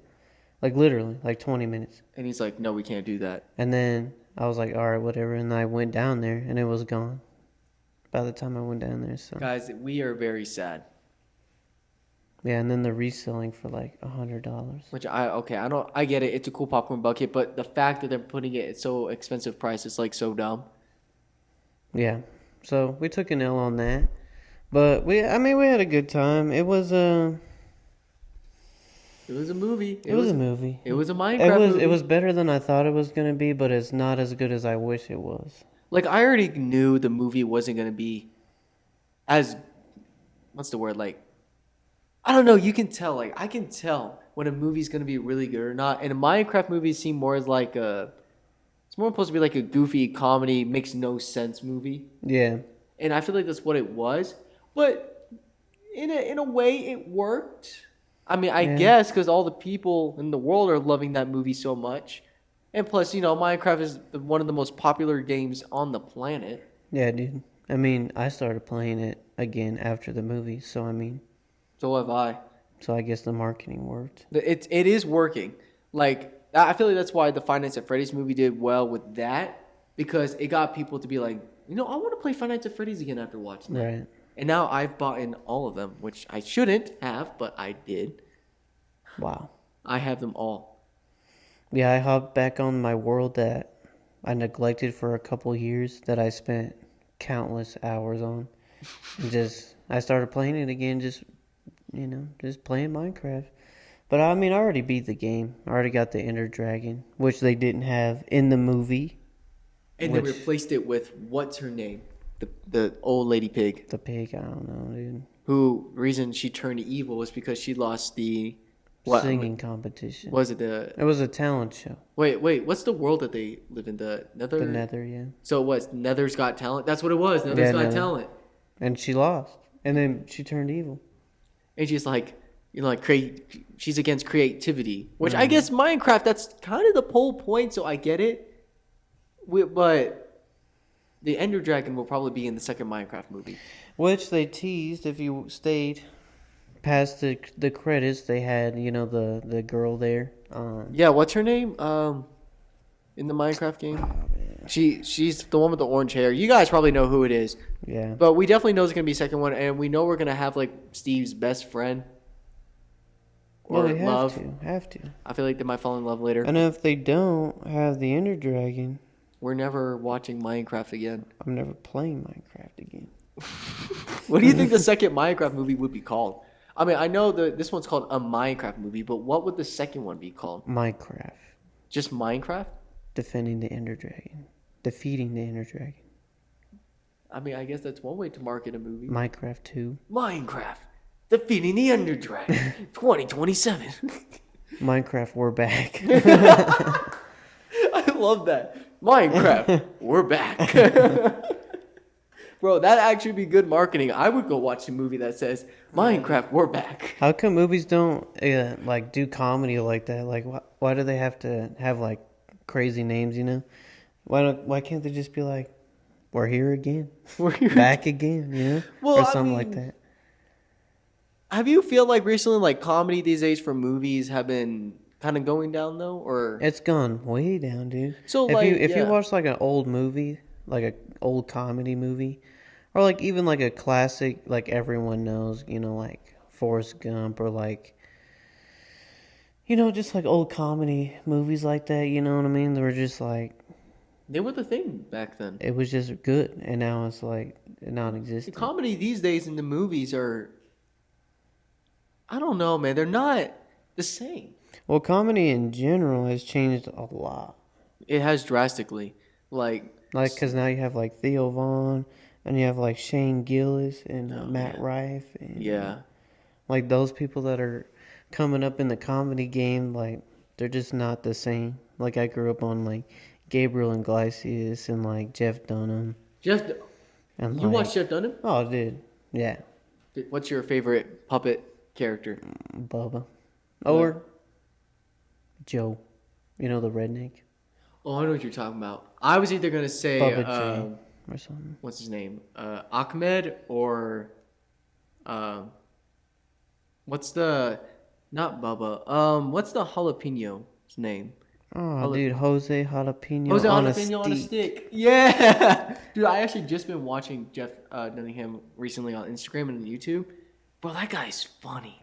Literally, 20 minutes. And he's like, no, we can't do that. And then I was like, all right, whatever. And I went down there and it was gone by the time I went down there. So Guys, we are very sad. yeah, and then they're reselling for $100. Which I get it. It's a cool popcorn bucket, but the fact that they're putting it at so expensive price is so dumb. Yeah. So we took an L on that. But we had a good time. It was It was a movie. a movie. It was a Minecraft movie. It was better than I thought it was gonna be, but it's not as good as I wish it was. I already knew the movie wasn't going to be as, what's the word, I don't know, you can tell, I can tell when a movie's going to be really good or not, and a Minecraft movie seemed more as it's more supposed to be a goofy comedy, makes no sense movie, Yeah. and I feel like that's what it was, but in a way it worked. I mean, I guess because all the people in the world are loving that movie so much. And plus, Minecraft is one of the most popular games on the planet. Yeah, dude. I mean, I started playing it again after the movie, so So have I. so I guess the marketing worked. It is working. I feel like that's why the Five Nights at Freddy's movie did well with that. Because it got people to be like, I want to play Five Nights at Freddy's again after watching that. Right. And now I've bought in all of them, which I shouldn't have, but I did. Wow. I have them all. Yeah, I hopped back on my world that I neglected for a couple years that I spent countless hours on. And I started playing it again, just playing Minecraft. But I mean, I already beat the game. I already got the Ender Dragon, which they didn't have in the movie. And Which- they replaced it with what's her name? The old lady pig. The pig, I don't know, dude. Who reason she turned evil was because she lost the Singing competition. Was it the It was a talent show. wait? What's the world that they live in? The Nether. The Nether, yeah. So what's Nether's Got Talent? That's what it was. Nether's Got Nether. Talent. And she lost. And then she turned evil. And she's like, she's against creativity, which I guess Minecraft. That's kind of the whole point. So I get it. But the Ender Dragon will probably be in the second Minecraft movie. Which they teased if you stayed past the credits. They had, you know, the girl there. Yeah, what's her name? In the Minecraft game, she's the one with the orange hair. You guys probably know who it is, Yeah. but we definitely know it's gonna be a second one, and we know we're gonna have like Steve's best friend or Well, they love. have to. I feel like they might fall in love later. And if they don't have the Ender Dragon, We're never watching Minecraft again. I'm never playing Minecraft again. What do you think the second Minecraft movie would be called? I mean, I know this one's called a Minecraft movie, but what would the second one be called? Minecraft. Just Minecraft? Defending the Ender Dragon. Defeating the Ender Dragon. I mean, I guess that's one way to market a movie. Minecraft 2. Minecraft, defeating the Ender Dragon, 2027. Minecraft, we're back. I love that. Minecraft, we're back. Bro, that'd actually be good marketing. I would go watch a movie that says, Minecraft, we're back. How come movies don't like do comedy like that? Like, why do they have to have like crazy names? You know, why can't they just be like, "We're here again, We're here back again," you know, Well, or I something mean, like that? Have you feel like recently, like comedy these days for movies have been kind of going down though, or It's gone way down, dude. So, if like, you yeah. watch like an old movie, like a old comedy movie, or like even like a classic, like everyone knows, you know, like Forrest Gump, or like, you know, just like old comedy movies like that. You know what I mean? They were just like, they were the thing back then? it was just good, and now it's like The non-existent. comedy these days in the movies are, I don't know, man. They're not the same. Well, comedy in general has changed a lot. It has drastically, like Because now you have like Theo Vaughn, and you have like Shane Gillis and Oh, Matt Rife. And, yeah. like those people that are coming up in the comedy game, like they're just not the same. Like I grew up on like Gabriel Iglesias and like Jeff Dunham. Jeff, And you like, watch Jeff Dunham? Oh, dude. Yeah. What's your favorite puppet character? Bubba. Or Joe. You know, the redneck. Oh, I know what you're talking about. I was either gonna say Bubba J. Or something. what's his name, Ahmed, or what's the not Bubba? What's the jalapeno's name? Oh, dude. Jose Jalapeno, Jose on, Jalapeno a on a stick. stick. Yeah, dude. I actually just been watching Jeff Dunningham recently on Instagram and YouTube. Bro, that guy's funny.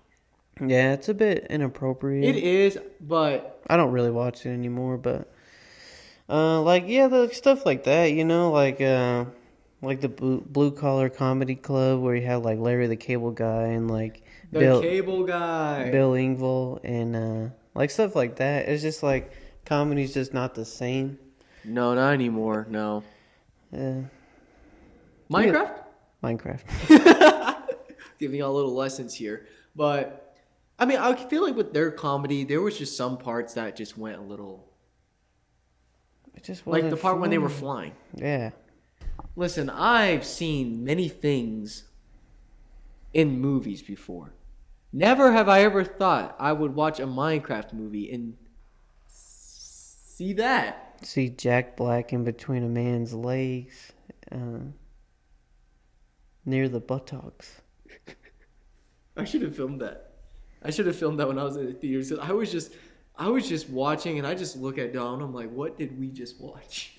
Yeah, it's a bit inappropriate. It is, but I don't really watch it anymore, but like yeah, the stuff like that, you know, like the blue collar comedy club where you have like Larry the Cable Guy and like the cable guy. Bill Engvall and like stuff like that. It's just like comedy's just not the same. No, not anymore. No. Minecraft. Minecraft. Giving y'all little lessons here, but I mean, I feel like with their comedy, there was just some parts that just went a little, It just like wasn't the part when they were funny. flying. Yeah. Listen, I've seen many things in movies before. Never have I ever thought I would watch a Minecraft movie and see that. See Jack Black in between a man's legs, near the buttocks. I should have filmed that. I should have filmed that when I was in the theaters. I was just watching, and I just look at Don. I'm like, what did we just watch?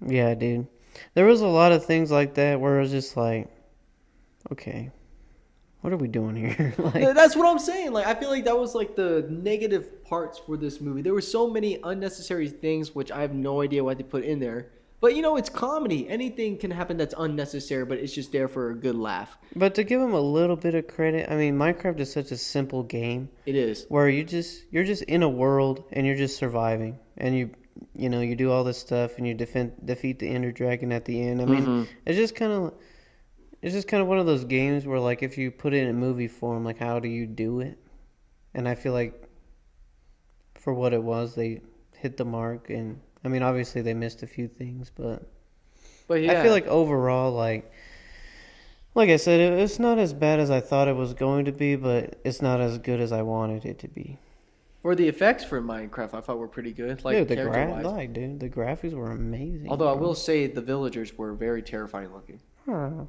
Yeah, dude. There was a lot of things like that where it was just like, okay, what are we doing here? Like, That's what I'm saying. Like, I feel like that was like the negative parts for this movie. There were so many unnecessary things, which I have no idea why they put in there. But you know, it's comedy. Anything can happen that's unnecessary, but it's just there for a good laugh. but to give them a little bit of credit, I mean, Minecraft is such a simple game It is. where you're just in a world and you're just surviving, and you do all this stuff and you defeat the Ender Dragon at the end. I mean, it's just kind of one of those games where, like, if you put it in movie form, like, how do you do it? And I feel like for what it was, they hit the mark. And I mean, obviously they missed a few things, but yeah. I feel like overall, like I said, it's not as bad as I thought it was going to be, but it's not as good as I wanted it to be. For the effects for Minecraft, I thought were pretty good. Like, dude, the character-wise. the graphics were amazing. Although I bro. will say the villagers were very terrifying looking. Huh.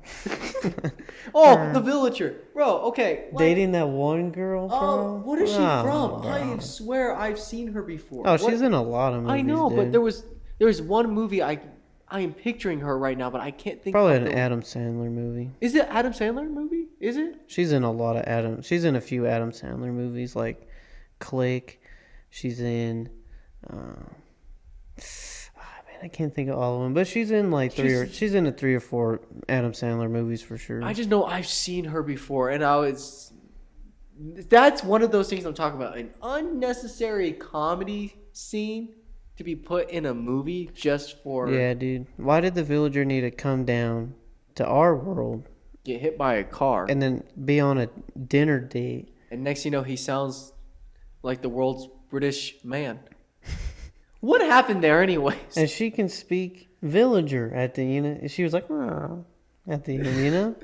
Oh, the villager, bro. Okay, like, Dating that one girl, bro. oh, what is she from? bro. I swear I've seen her before. Oh, What- she's in a lot of movies. I know, dude. but there was one movie I am picturing her right now, but I can't think. Probably of an the- Adam Sandler movie. Is it Adam Sandler movie? Is it? She's in a few Adam Sandler movies, like Click. She's in. I can't think of all of them, but she's in like she's in 3 or 4 Adam Sandler movies for sure. I just know I've seen her before, and that's one of those things I'm talking about. An unnecessary comedy scene to be put in a movie just for Yeah, dude. Why did the villager need to come down to our world get hit by a car. and then be on a dinner date? And next you know, he sounds like the world's British man. What happened there anyways? And she can speak villager at the she was like, "Meow," at the end,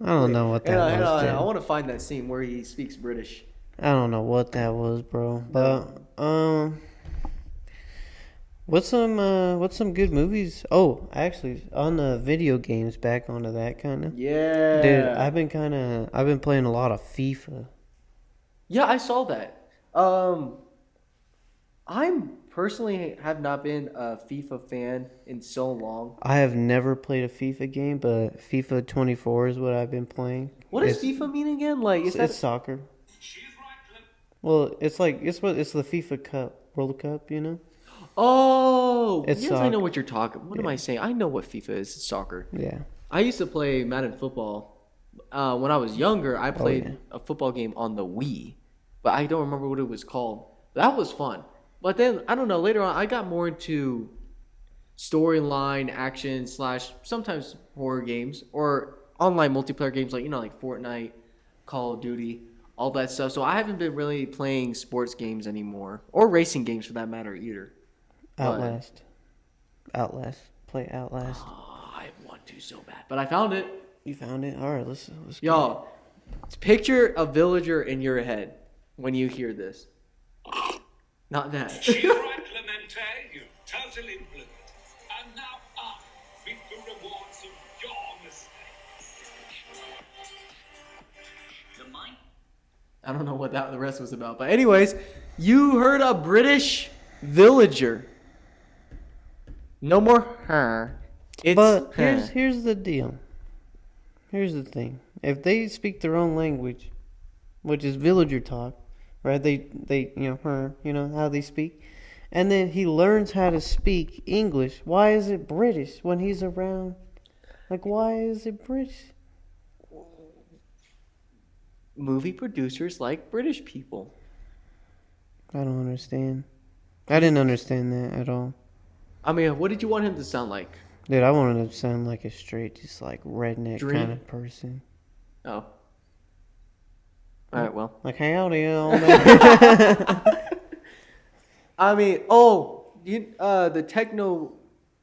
I don't know what that was. I dude. want to find that scene where he speaks British. I don't know what that was, bro. But what's some good movies? Oh, actually, on the video games, back onto that kind of. Yeah. Dude, I've been playing a lot of FIFA. Yeah, I saw that. I'm personally have not been a FIFA fan in so long. I have never played a FIFA game, but FIFA 24 is what I've been playing. What does FIFA mean again? Like, is that It's soccer. Well, it's the FIFA Cup, World Cup, Oh, It's yes, I know soccer. what you're talking. What am I saying? I know what FIFA is. It's soccer. Yeah. I used to play Madden football. When I was younger, I played yeah. a football game on the Wii, but I don't remember what it was called. That was fun. But then, I don't know, later on, I got more into storyline, action, / sometimes horror games, or online multiplayer games like Fortnite, Call of Duty, all that stuff. So I haven't been really playing sports games anymore, or racing games for that matter either. Outlast. Play Outlast. Oh, I want to so bad. But I found it. You found it? All right, let's go. Y'all, picture a villager in your head when you hear this. Not that. She's right, Clemente. You totally blew it. And now I reap the rewards of your mistake. The mine? I don't know what the rest was about. But anyways, you heard a British villager. No more her. It's But her. here's the deal. Here's the thing. If they speak their own language, which is villager talk, right? They how they speak, and then he learns how to speak English. Why is it British when he's around? Like, why is it British? Movie producers like British people. I don't understand. I didn't understand that at all. I mean, what did you want him to sound like? Dude, I wanted him to sound like a straight, just like redneck Dream? kind of person. Oh. All right, well. Like, howdy, old man. I mean, the Techno,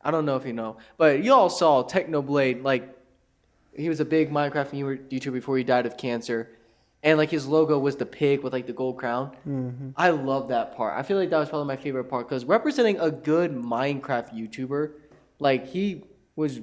I don't know if you know, but you all saw Technoblade, like, he was a big Minecraft YouTuber before he died of cancer, and, like, his logo was the pig with, like, the gold crown. Mm-hmm. I love that part. I feel like that was probably my favorite part, because representing a good Minecraft YouTuber, like, he was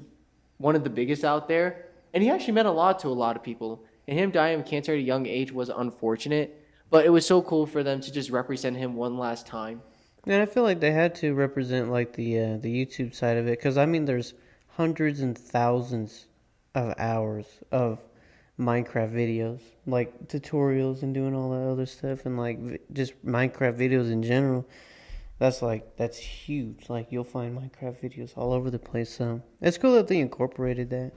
one of the biggest out there, and he actually meant a lot to a lot of people, and him dying of cancer at a young age was unfortunate, but it was so cool for them to just represent him one last time. And I feel like they had to represent like the YouTube side of it, because I mean, there's hundreds and thousands of hours of Minecraft videos, like tutorials and doing all that other stuff, and like just Minecraft videos in general. That's huge. Like, you'll find Minecraft videos all over the place. So it's cool that they incorporated that.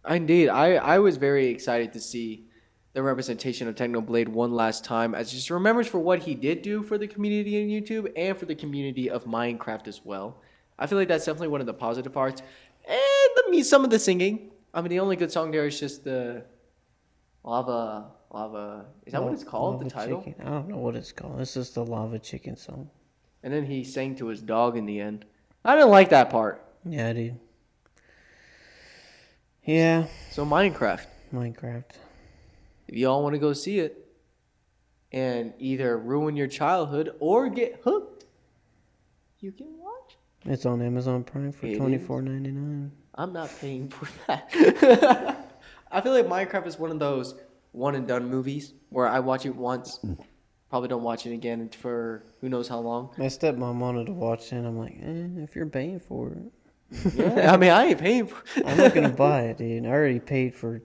Indeed, I was very excited to see the representation of Technoblade one last time as just remembrance for what he did do for the community in YouTube and for the community of Minecraft as well. I feel like that's definitely one of the positive parts. And some of the singing. I mean, the only good song there is just the Lava. Is that what it's called? Lava The title? Chicken. I don't know what it's called. It's just the Lava Chicken song. And then he sang to his dog in the end. I didn't like that part. Yeah, dude. Yeah. So Minecraft. If y'all want to go see it and either ruin your childhood or get hooked, you can watch. It's on Amazon Prime for $24.99. I'm not paying for that. I feel like Minecraft is one of those one and done movies where I watch it once, probably don't watch it again for who knows how long. My stepmom wanted to watch it, and I'm like, if you're paying for it. Yeah, I mean, I ain't paying for it. I'm not going to buy it, dude. I already paid for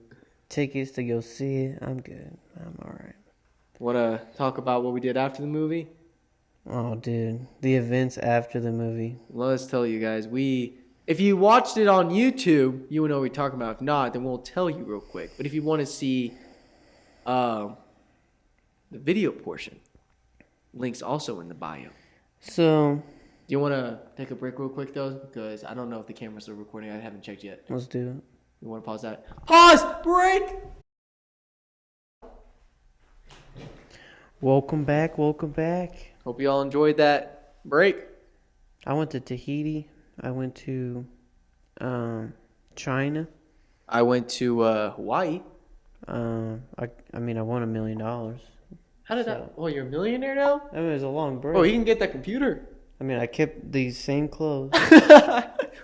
tickets to go see it. I'm good. I'm all right. Want to talk about what we did after the movie? Oh, dude. The events after the movie. Let's tell you guys. If you watched it on YouTube, you will know what we're talking about. If not, then we'll tell you real quick. But if you want to see the video portion, links also in the bio. So, Do you want to take a break real quick, though? Because I don't know if the cameras are recording. I haven't checked yet. let's do it. You want to pause that? Pause! Break! Welcome back. Hope you all enjoyed that break. I went to Tahiti. I went to China. I went to Hawaii. I won $1 million. How did that? Oh, you're a millionaire now? I mean, it was a long break. Oh, you can get that computer. I mean, I kept these same clothes,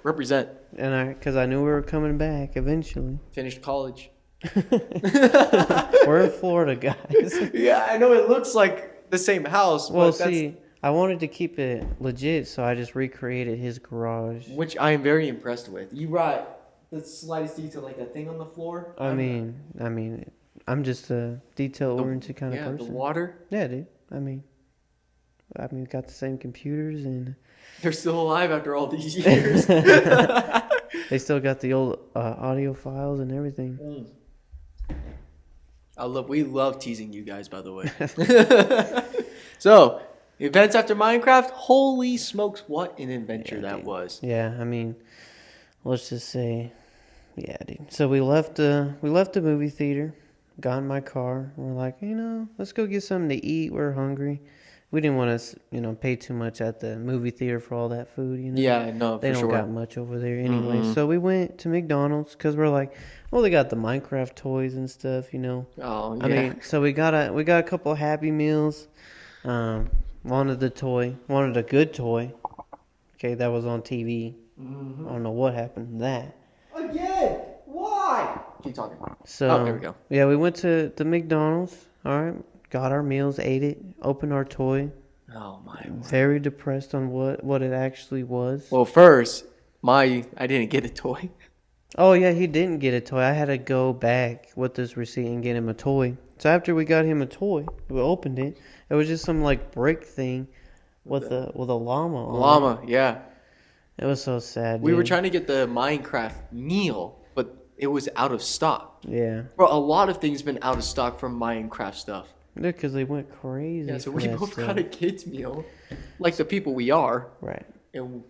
Represent. and because I knew we were coming back eventually. Finished college. We're in Florida, guys. Yeah, I know it looks like the same house. Well, but see, I wanted to keep it legit, so I just recreated his garage. which I am very impressed with. You brought the slightest detail, like that thing on the floor. I mean, I'm just a detail-oriented kind of Yeah, person. the water. Yeah, dude. I mean, we got the same computers, and They're still alive after all these years. they still got the old audio files and everything. We love teasing you guys, by the way. So, events after Minecraft. Holy smokes, what an adventure that was. Yeah, I mean, let's just say, yeah, dude. So we left the movie theater, got in my car. We're like, let's go get something to eat. We're hungry. We didn't want to, pay too much at the movie theater for all that food, Yeah, no, They for don't sure. got much over there anyway. So we went to McDonald's because we're like, they got the Minecraft toys and stuff, Oh, yeah. I mean, so we got a couple of Happy Meals. Wanted a good toy. Okay, that was on TV. I don't know what happened to that. Again, why? Keep talking. So there we go. Yeah, we went to the McDonald's. All right, got our meals, ate it, opened our toy. Oh my. Very depressed on what it actually was. Well, first, I didn't get a toy. Oh yeah, he didn't get a toy. I had to go back with this receipt and get him a toy. So after we got him a toy, we opened it. It was just some like brick thing with a llama on it. Llama, yeah. It was so sad. We were dude. trying to get the Minecraft meal, but it was out of stock. Yeah. Bro, a lot of things been out of stock from Minecraft stuff. Yeah, because they went crazy. Yeah, so for we that both stuff. got a kids meal, like the people we are. Right. And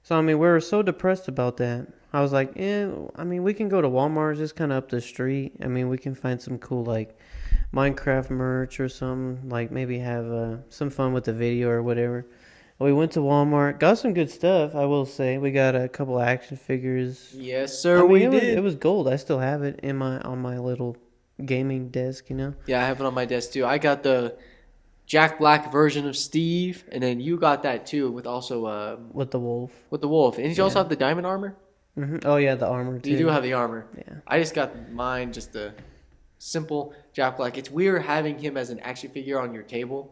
So I mean, we were so depressed about that. I was like, we can go to Walmart, just kind of up the street. I mean, we can find some cool like Minecraft merch or something. Like maybe have some fun with the video or whatever. We went to Walmart, got some good stuff. I will say, we got a couple of action figures. yes, sir, I mean, we it did. Was gold. I still have it on my little gaming desk. Yeah, I have it on my desk too. I got the Jack Black version of Steve, and then you got that too with also With the wolf. with the wolf. And did you also have the diamond armor? Oh yeah, the armor too. You do have the armor. Yeah. I just got mine, just the simple Jack Black. It's weird having him as an action figure on your table,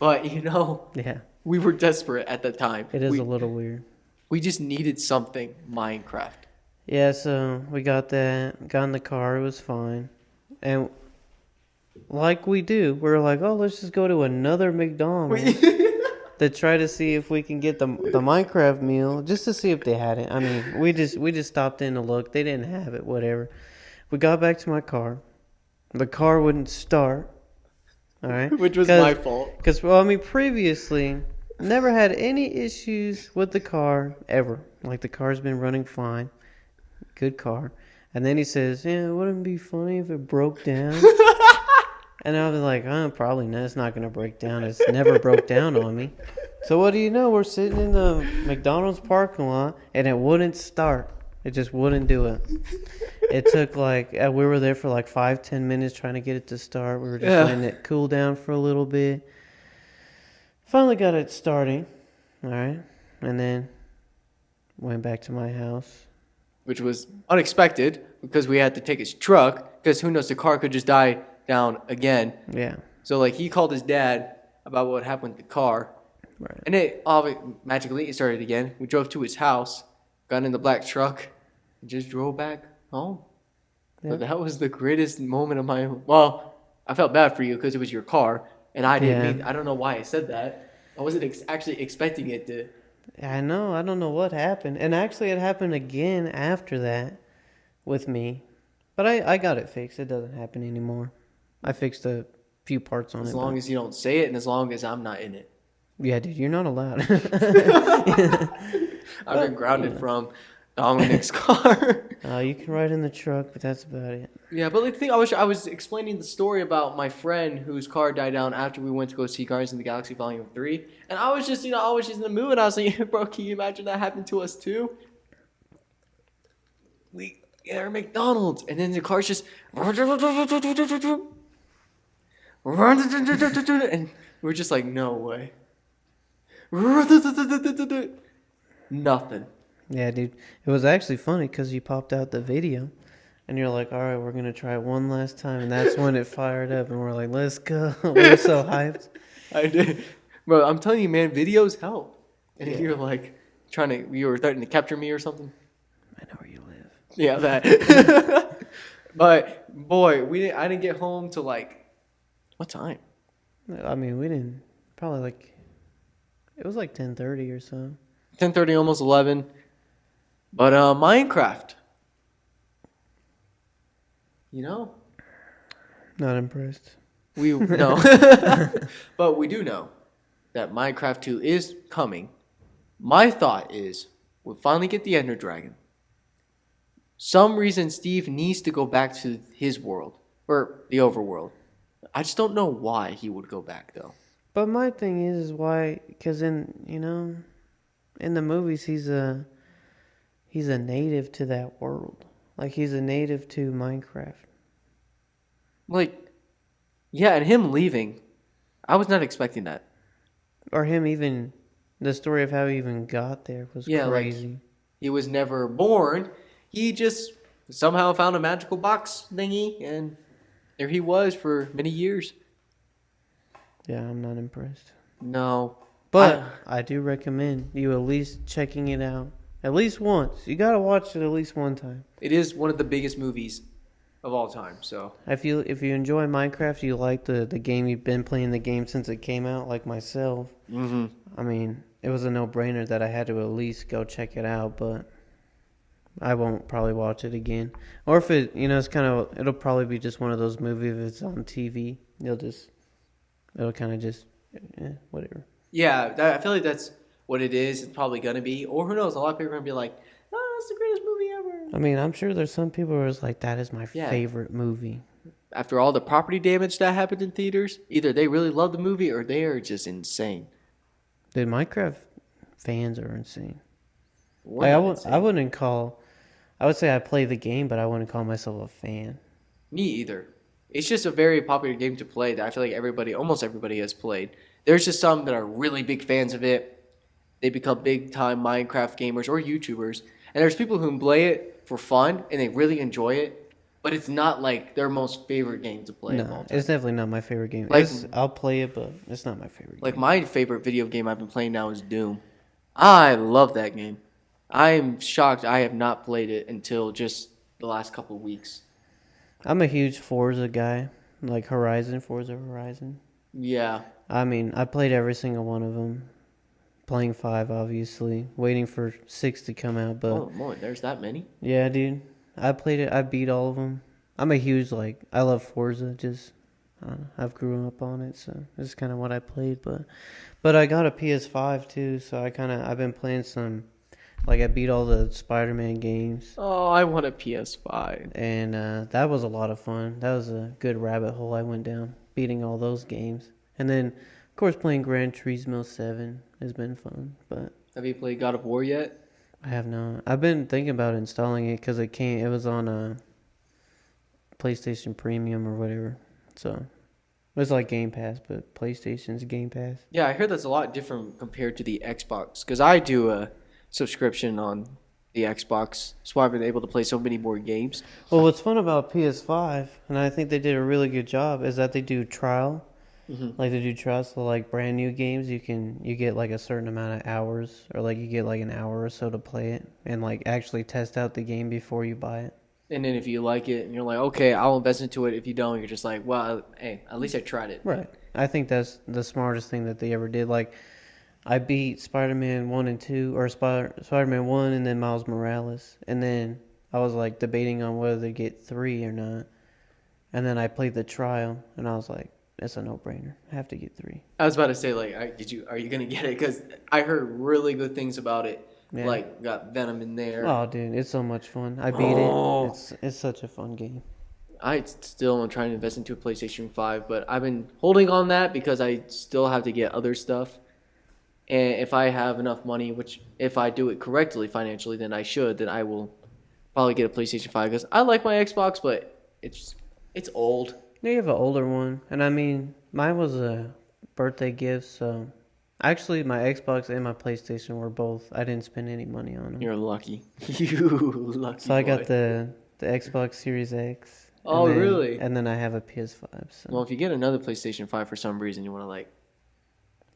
but Yeah. we were desperate at the time. It is we, a little weird. We just needed something Minecraft. Yeah, so we got that, got in the car, it was fine. And like we do, we're like, let's just go to another McDonald's to try to see if we can get the Minecraft meal, just to see if they had it. I mean, we just stopped in to look. They didn't have it, whatever. We got back to my car. The car wouldn't start. All right. Which was my fault. Because, well, I mean, previously, never had any issues with the car ever. Like, the car's been running fine. Good car. And then he says, yeah, wouldn't it be funny if it broke down? And I was like, probably not. It's not going to break down. It's never broke down on me. So what do you know? We're sitting in the McDonald's parking lot, and it wouldn't start. It just wouldn't do it. It took we were there for 5-10 minutes trying to get it to start. We were just letting it cool down for a little bit. Finally got it starting. All right. And then went back to my house. Which was unexpected because we had to take his truck because who knows, the car could just die down again. Yeah. So he called his dad about what happened with the car. Right. And it magically it started again. We drove to his house, got in the black truck, and just drove back home. Yeah. So that was the greatest moment of my. Well, I felt bad for you because it was your car, and I didn't mean. I don't know why I said that. I wasn't actually expecting it to. I know. I don't know what happened. And actually, it happened again after that with me. But I got it fixed. It doesn't happen anymore. I fixed a few parts on it. As long as you don't say it and as long as I'm not in it. Yeah, dude, you're not allowed. I've been grounded from Dominic's car. You can ride in the truck, but that's about it. Yeah, but the thing I was explaining the story about my friend whose car died down after we went to go see Guardians of the Galaxy Volume 3, and I was just in the mood, and I was like, bro, can you imagine that happened to us too? We are at McDonald's, and then the car's just and we're just like, no way. Nothing. Yeah, dude. It was actually funny because you popped out the video. And you're like, all right, we're going to try it one last time. And that's when it fired up. And we're like, let's go. We're so hyped. I did. Bro, I'm telling you, man, videos help. And if you're like you were threatening to capture me or something. I know where you live. Yeah, that. But, boy, I didn't get home till what time? I mean, we didn't. Probably it was 10:30 or so. 10:30, almost 11. But Minecraft. Not impressed. We know. But we do know that Minecraft 2 is coming. My thought is we'll finally get the Ender Dragon. Some reason Steve needs to go back to his world. Or the overworld. I just don't know why he would go back, though. But my thing is why, because in the movies, he's a native to that world. He's a native to Minecraft. Yeah, and him leaving, I was not expecting that. Or him even, the story of how he even got there was crazy. He was never born. He just somehow found a magical box thingy, and there he was for many years. Yeah, I'm not impressed. No. But I do recommend you at least checking it out. At least once. You gotta watch it at least one time. It is one of the biggest movies of all time, so. If you enjoy Minecraft, you like the game, you've been playing the game since it came out, like myself. Mm-hmm. I mean, it was a no-brainer that I had to at least go check it out, but I won't probably watch it again. Or if it, it's it'll probably be just one of those movies if it's on TV. It'll kind of just, whatever. Yeah, I feel like that's what it is. It's probably going to be. Or who knows, a lot of people are going to be like, oh, that's the greatest movie ever. I mean, I'm sure there's some people who are like, that is my favorite movie. After all the property damage that happened in theaters, either they really love the movie or they are just insane. Dude, Minecraft fans are insane. I would say I play the game, but I wouldn't call myself a fan. Me either. It's just a very popular game to play that I feel like almost everybody has played. There's just some that are really big fans of it. They become big-time Minecraft gamers or YouTubers. And there's people who play it for fun, and they really enjoy it. But it's not like their most favorite game to play. No, it's definitely not my favorite game. I'll play it, but it's not my favorite game. My favorite video game I've been playing now is Doom. I love that game. I'm shocked I have not played it until just the last couple of weeks. I'm a huge Forza guy, like Forza Horizon. Yeah. I mean, I played every single one of them. Playing 5, obviously. Waiting for 6 to come out, but... Oh, boy, there's that many? Yeah, dude. I played it. I beat all of them. I'm a huge I love Forza. Just I've grown up on it, so this is kind of what I played. But I got a PS5 too, so I've been playing some. I beat all the Spider-Man games, Oh, I want a PS5. and that was a lot of fun. That was a good rabbit hole I went down, beating all those games, and then of course playing Gran Turismo 7 has been fun. But Have you played God of War yet? I have not. I've been thinking about installing it because it was on PlayStation Premium or whatever. So it's like Game Pass, but PlayStation's Game Pass. Yeah, I heard that's a lot different compared to the Xbox. Because I do a subscription on the Xbox, so I've been able to play so many more games. Well, what's fun about PS5, and I think they did a really good job, is that they do trial. They do trials, so brand new games, you get a certain amount of hours, or you get an hour or so to play it, and actually test out the game before you buy it. And then if you like it and you're like, okay, I'll invest into it. If you don't, you're just like, well, hey, at least I tried it. Right. I think that's the smartest thing that they ever did. I beat Spider-Man 1 and 2, or Spider-Man 1 and then Miles Morales. And then I was debating on whether to get 3 or not. And then I played the trial and I was like, it's a no-brainer. I have to get 3. I was about to say, are you gonna get it? Because I heard really good things about it. Yeah. Got Venom in there. Oh, dude, it's so much fun. I beat it. It's such a fun game. I still am trying to invest into a PlayStation 5, but I've been holding on that because I still have to get other stuff. And if I have enough money, which if I do it correctly financially, then I will probably get a PlayStation 5 because I like my Xbox, but it's old. Yeah, you have an older one. And I mean, mine was a birthday gift, so... Actually, my Xbox and my PlayStation were both. I didn't spend any money on them. You're lucky. You lucky So I boy. got the Xbox Series X. Oh, and then, really? And then I have a PS5. So. Well, if you get another PlayStation 5 for some reason, you want to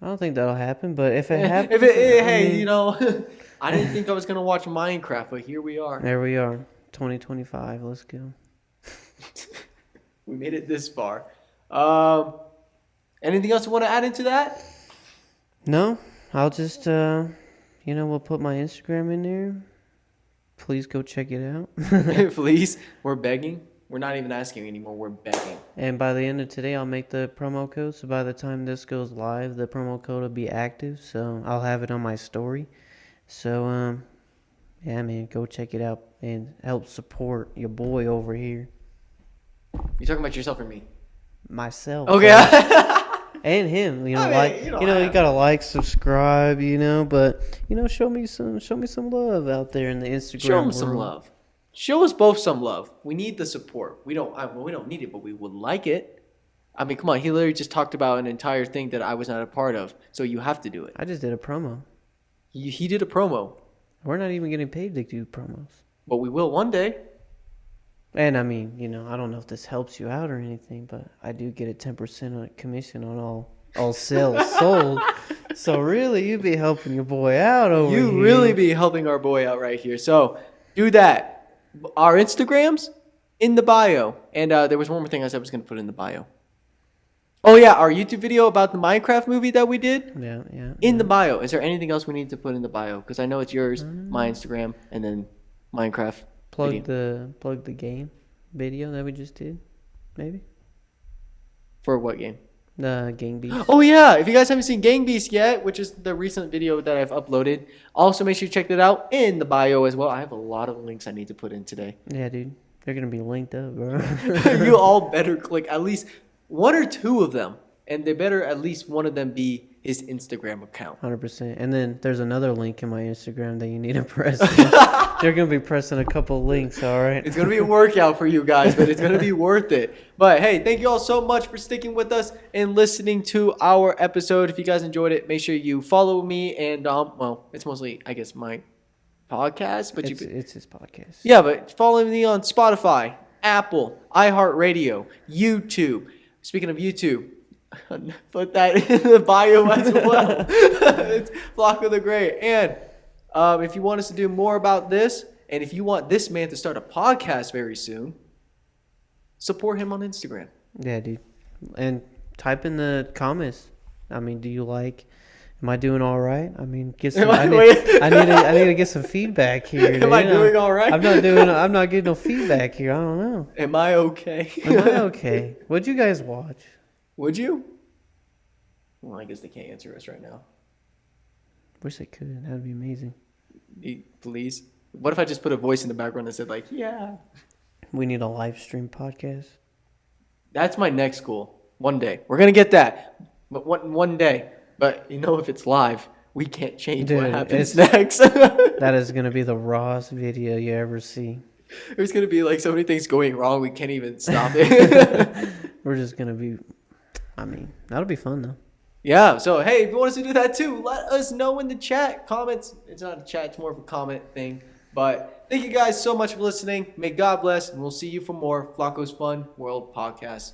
I don't think that'll happen, but if it happens... I didn't think I was going to watch Minecraft, but here we are. There we are. 2025. Let's go. We made it this far. Anything else you want to add into that? No, I'll just, we'll put my Instagram in there. Please go check it out. Please. We're begging. We're not even asking anymore. We're begging. And by the end of today, I'll make the promo code. So by the time this goes live, the promo code will be active. So I'll have it on my story. So, yeah, man, go check it out and help support your boy over here. You talking about yourself or me? Myself. Okay. And him, you you gotta subscribe, but show me some love out there in the Instagram. Show him world. some love. Show us both some love. We need the support. We don't need it, but we would like it. I mean, come on. He literally just talked about an entire thing that I was not a part of, so you have to do it. I just did a promo. He did a promo. We're not even getting paid to do promos. But we will one day. And I mean, I don't know if this helps you out or anything, but I do get a 10% commission on all sales sold. So really, you be helping your boy out over here. You really be helping our boy out right here. So do that. Our Instagrams in the bio. And there was one more thing I said I was going to put in the bio. Oh yeah, our YouTube video about the Minecraft movie that we did. Yeah. In the bio. Is there anything else we need to put in the bio? Because I know it's yours, my Instagram, and then Minecraft. Plug video. the game video that we just did, maybe. For what game? The Gang Beast. Oh yeah, if you guys haven't seen Gang Beast yet, which is the recent video that I've uploaded, also make sure you check that out in the bio as well. I have a lot of links I need to put in today. Yeah, dude. They're going to be linked up, bro. You all better click at least one or two of them. And they better at least one of them be his Instagram account. 100%. And then there's another link in my Instagram that you need to press. They're going to be pressing a couple links, all right? It's going to be a workout for you guys, but it's going to be worth it. But hey, thank you all so much for sticking with us and listening to our episode. If you guys enjoyed it, make sure you follow me and, it's mostly, I guess, my podcast. But it's his podcast. Yeah, but follow me on Spotify, Apple, iHeartRadio, YouTube. Speaking of YouTube, put that in the bio as well. It's Flacco the Great. And if you want us to do more about this, and if you want this man to start a podcast very soon, support him on Instagram. Yeah, dude. And type in the comments. I mean, do you like Am I doing all right? I mean, get Am some. I- I need to get some feedback here. Am I you know? doing all right? I'm not getting no feedback here. I don't know. Am I okay? Am I okay? What'd you guys watch? Would you? Well, I guess they can't answer us right now. Wish they could. That'd be amazing. Please. What if I just put a voice in the background that said like, yeah? We need a live stream podcast. That's my next goal. One day. We're going to get that. But one day. But you know, if it's live, we can't change what Dude, happens it's- next. That is gonna be the rawest video you ever see. There's going to be like so many things going wrong, we can't even stop it. We're just gonna be. I mean, that'll be fun though. Yeah, so hey, if you want us to do that too, let us know in the chat. Comments. It's not a chat, it's more of a comment thing. But thank you guys so much for listening. May God bless, and we'll see you for more Flacos Fun World Podcast.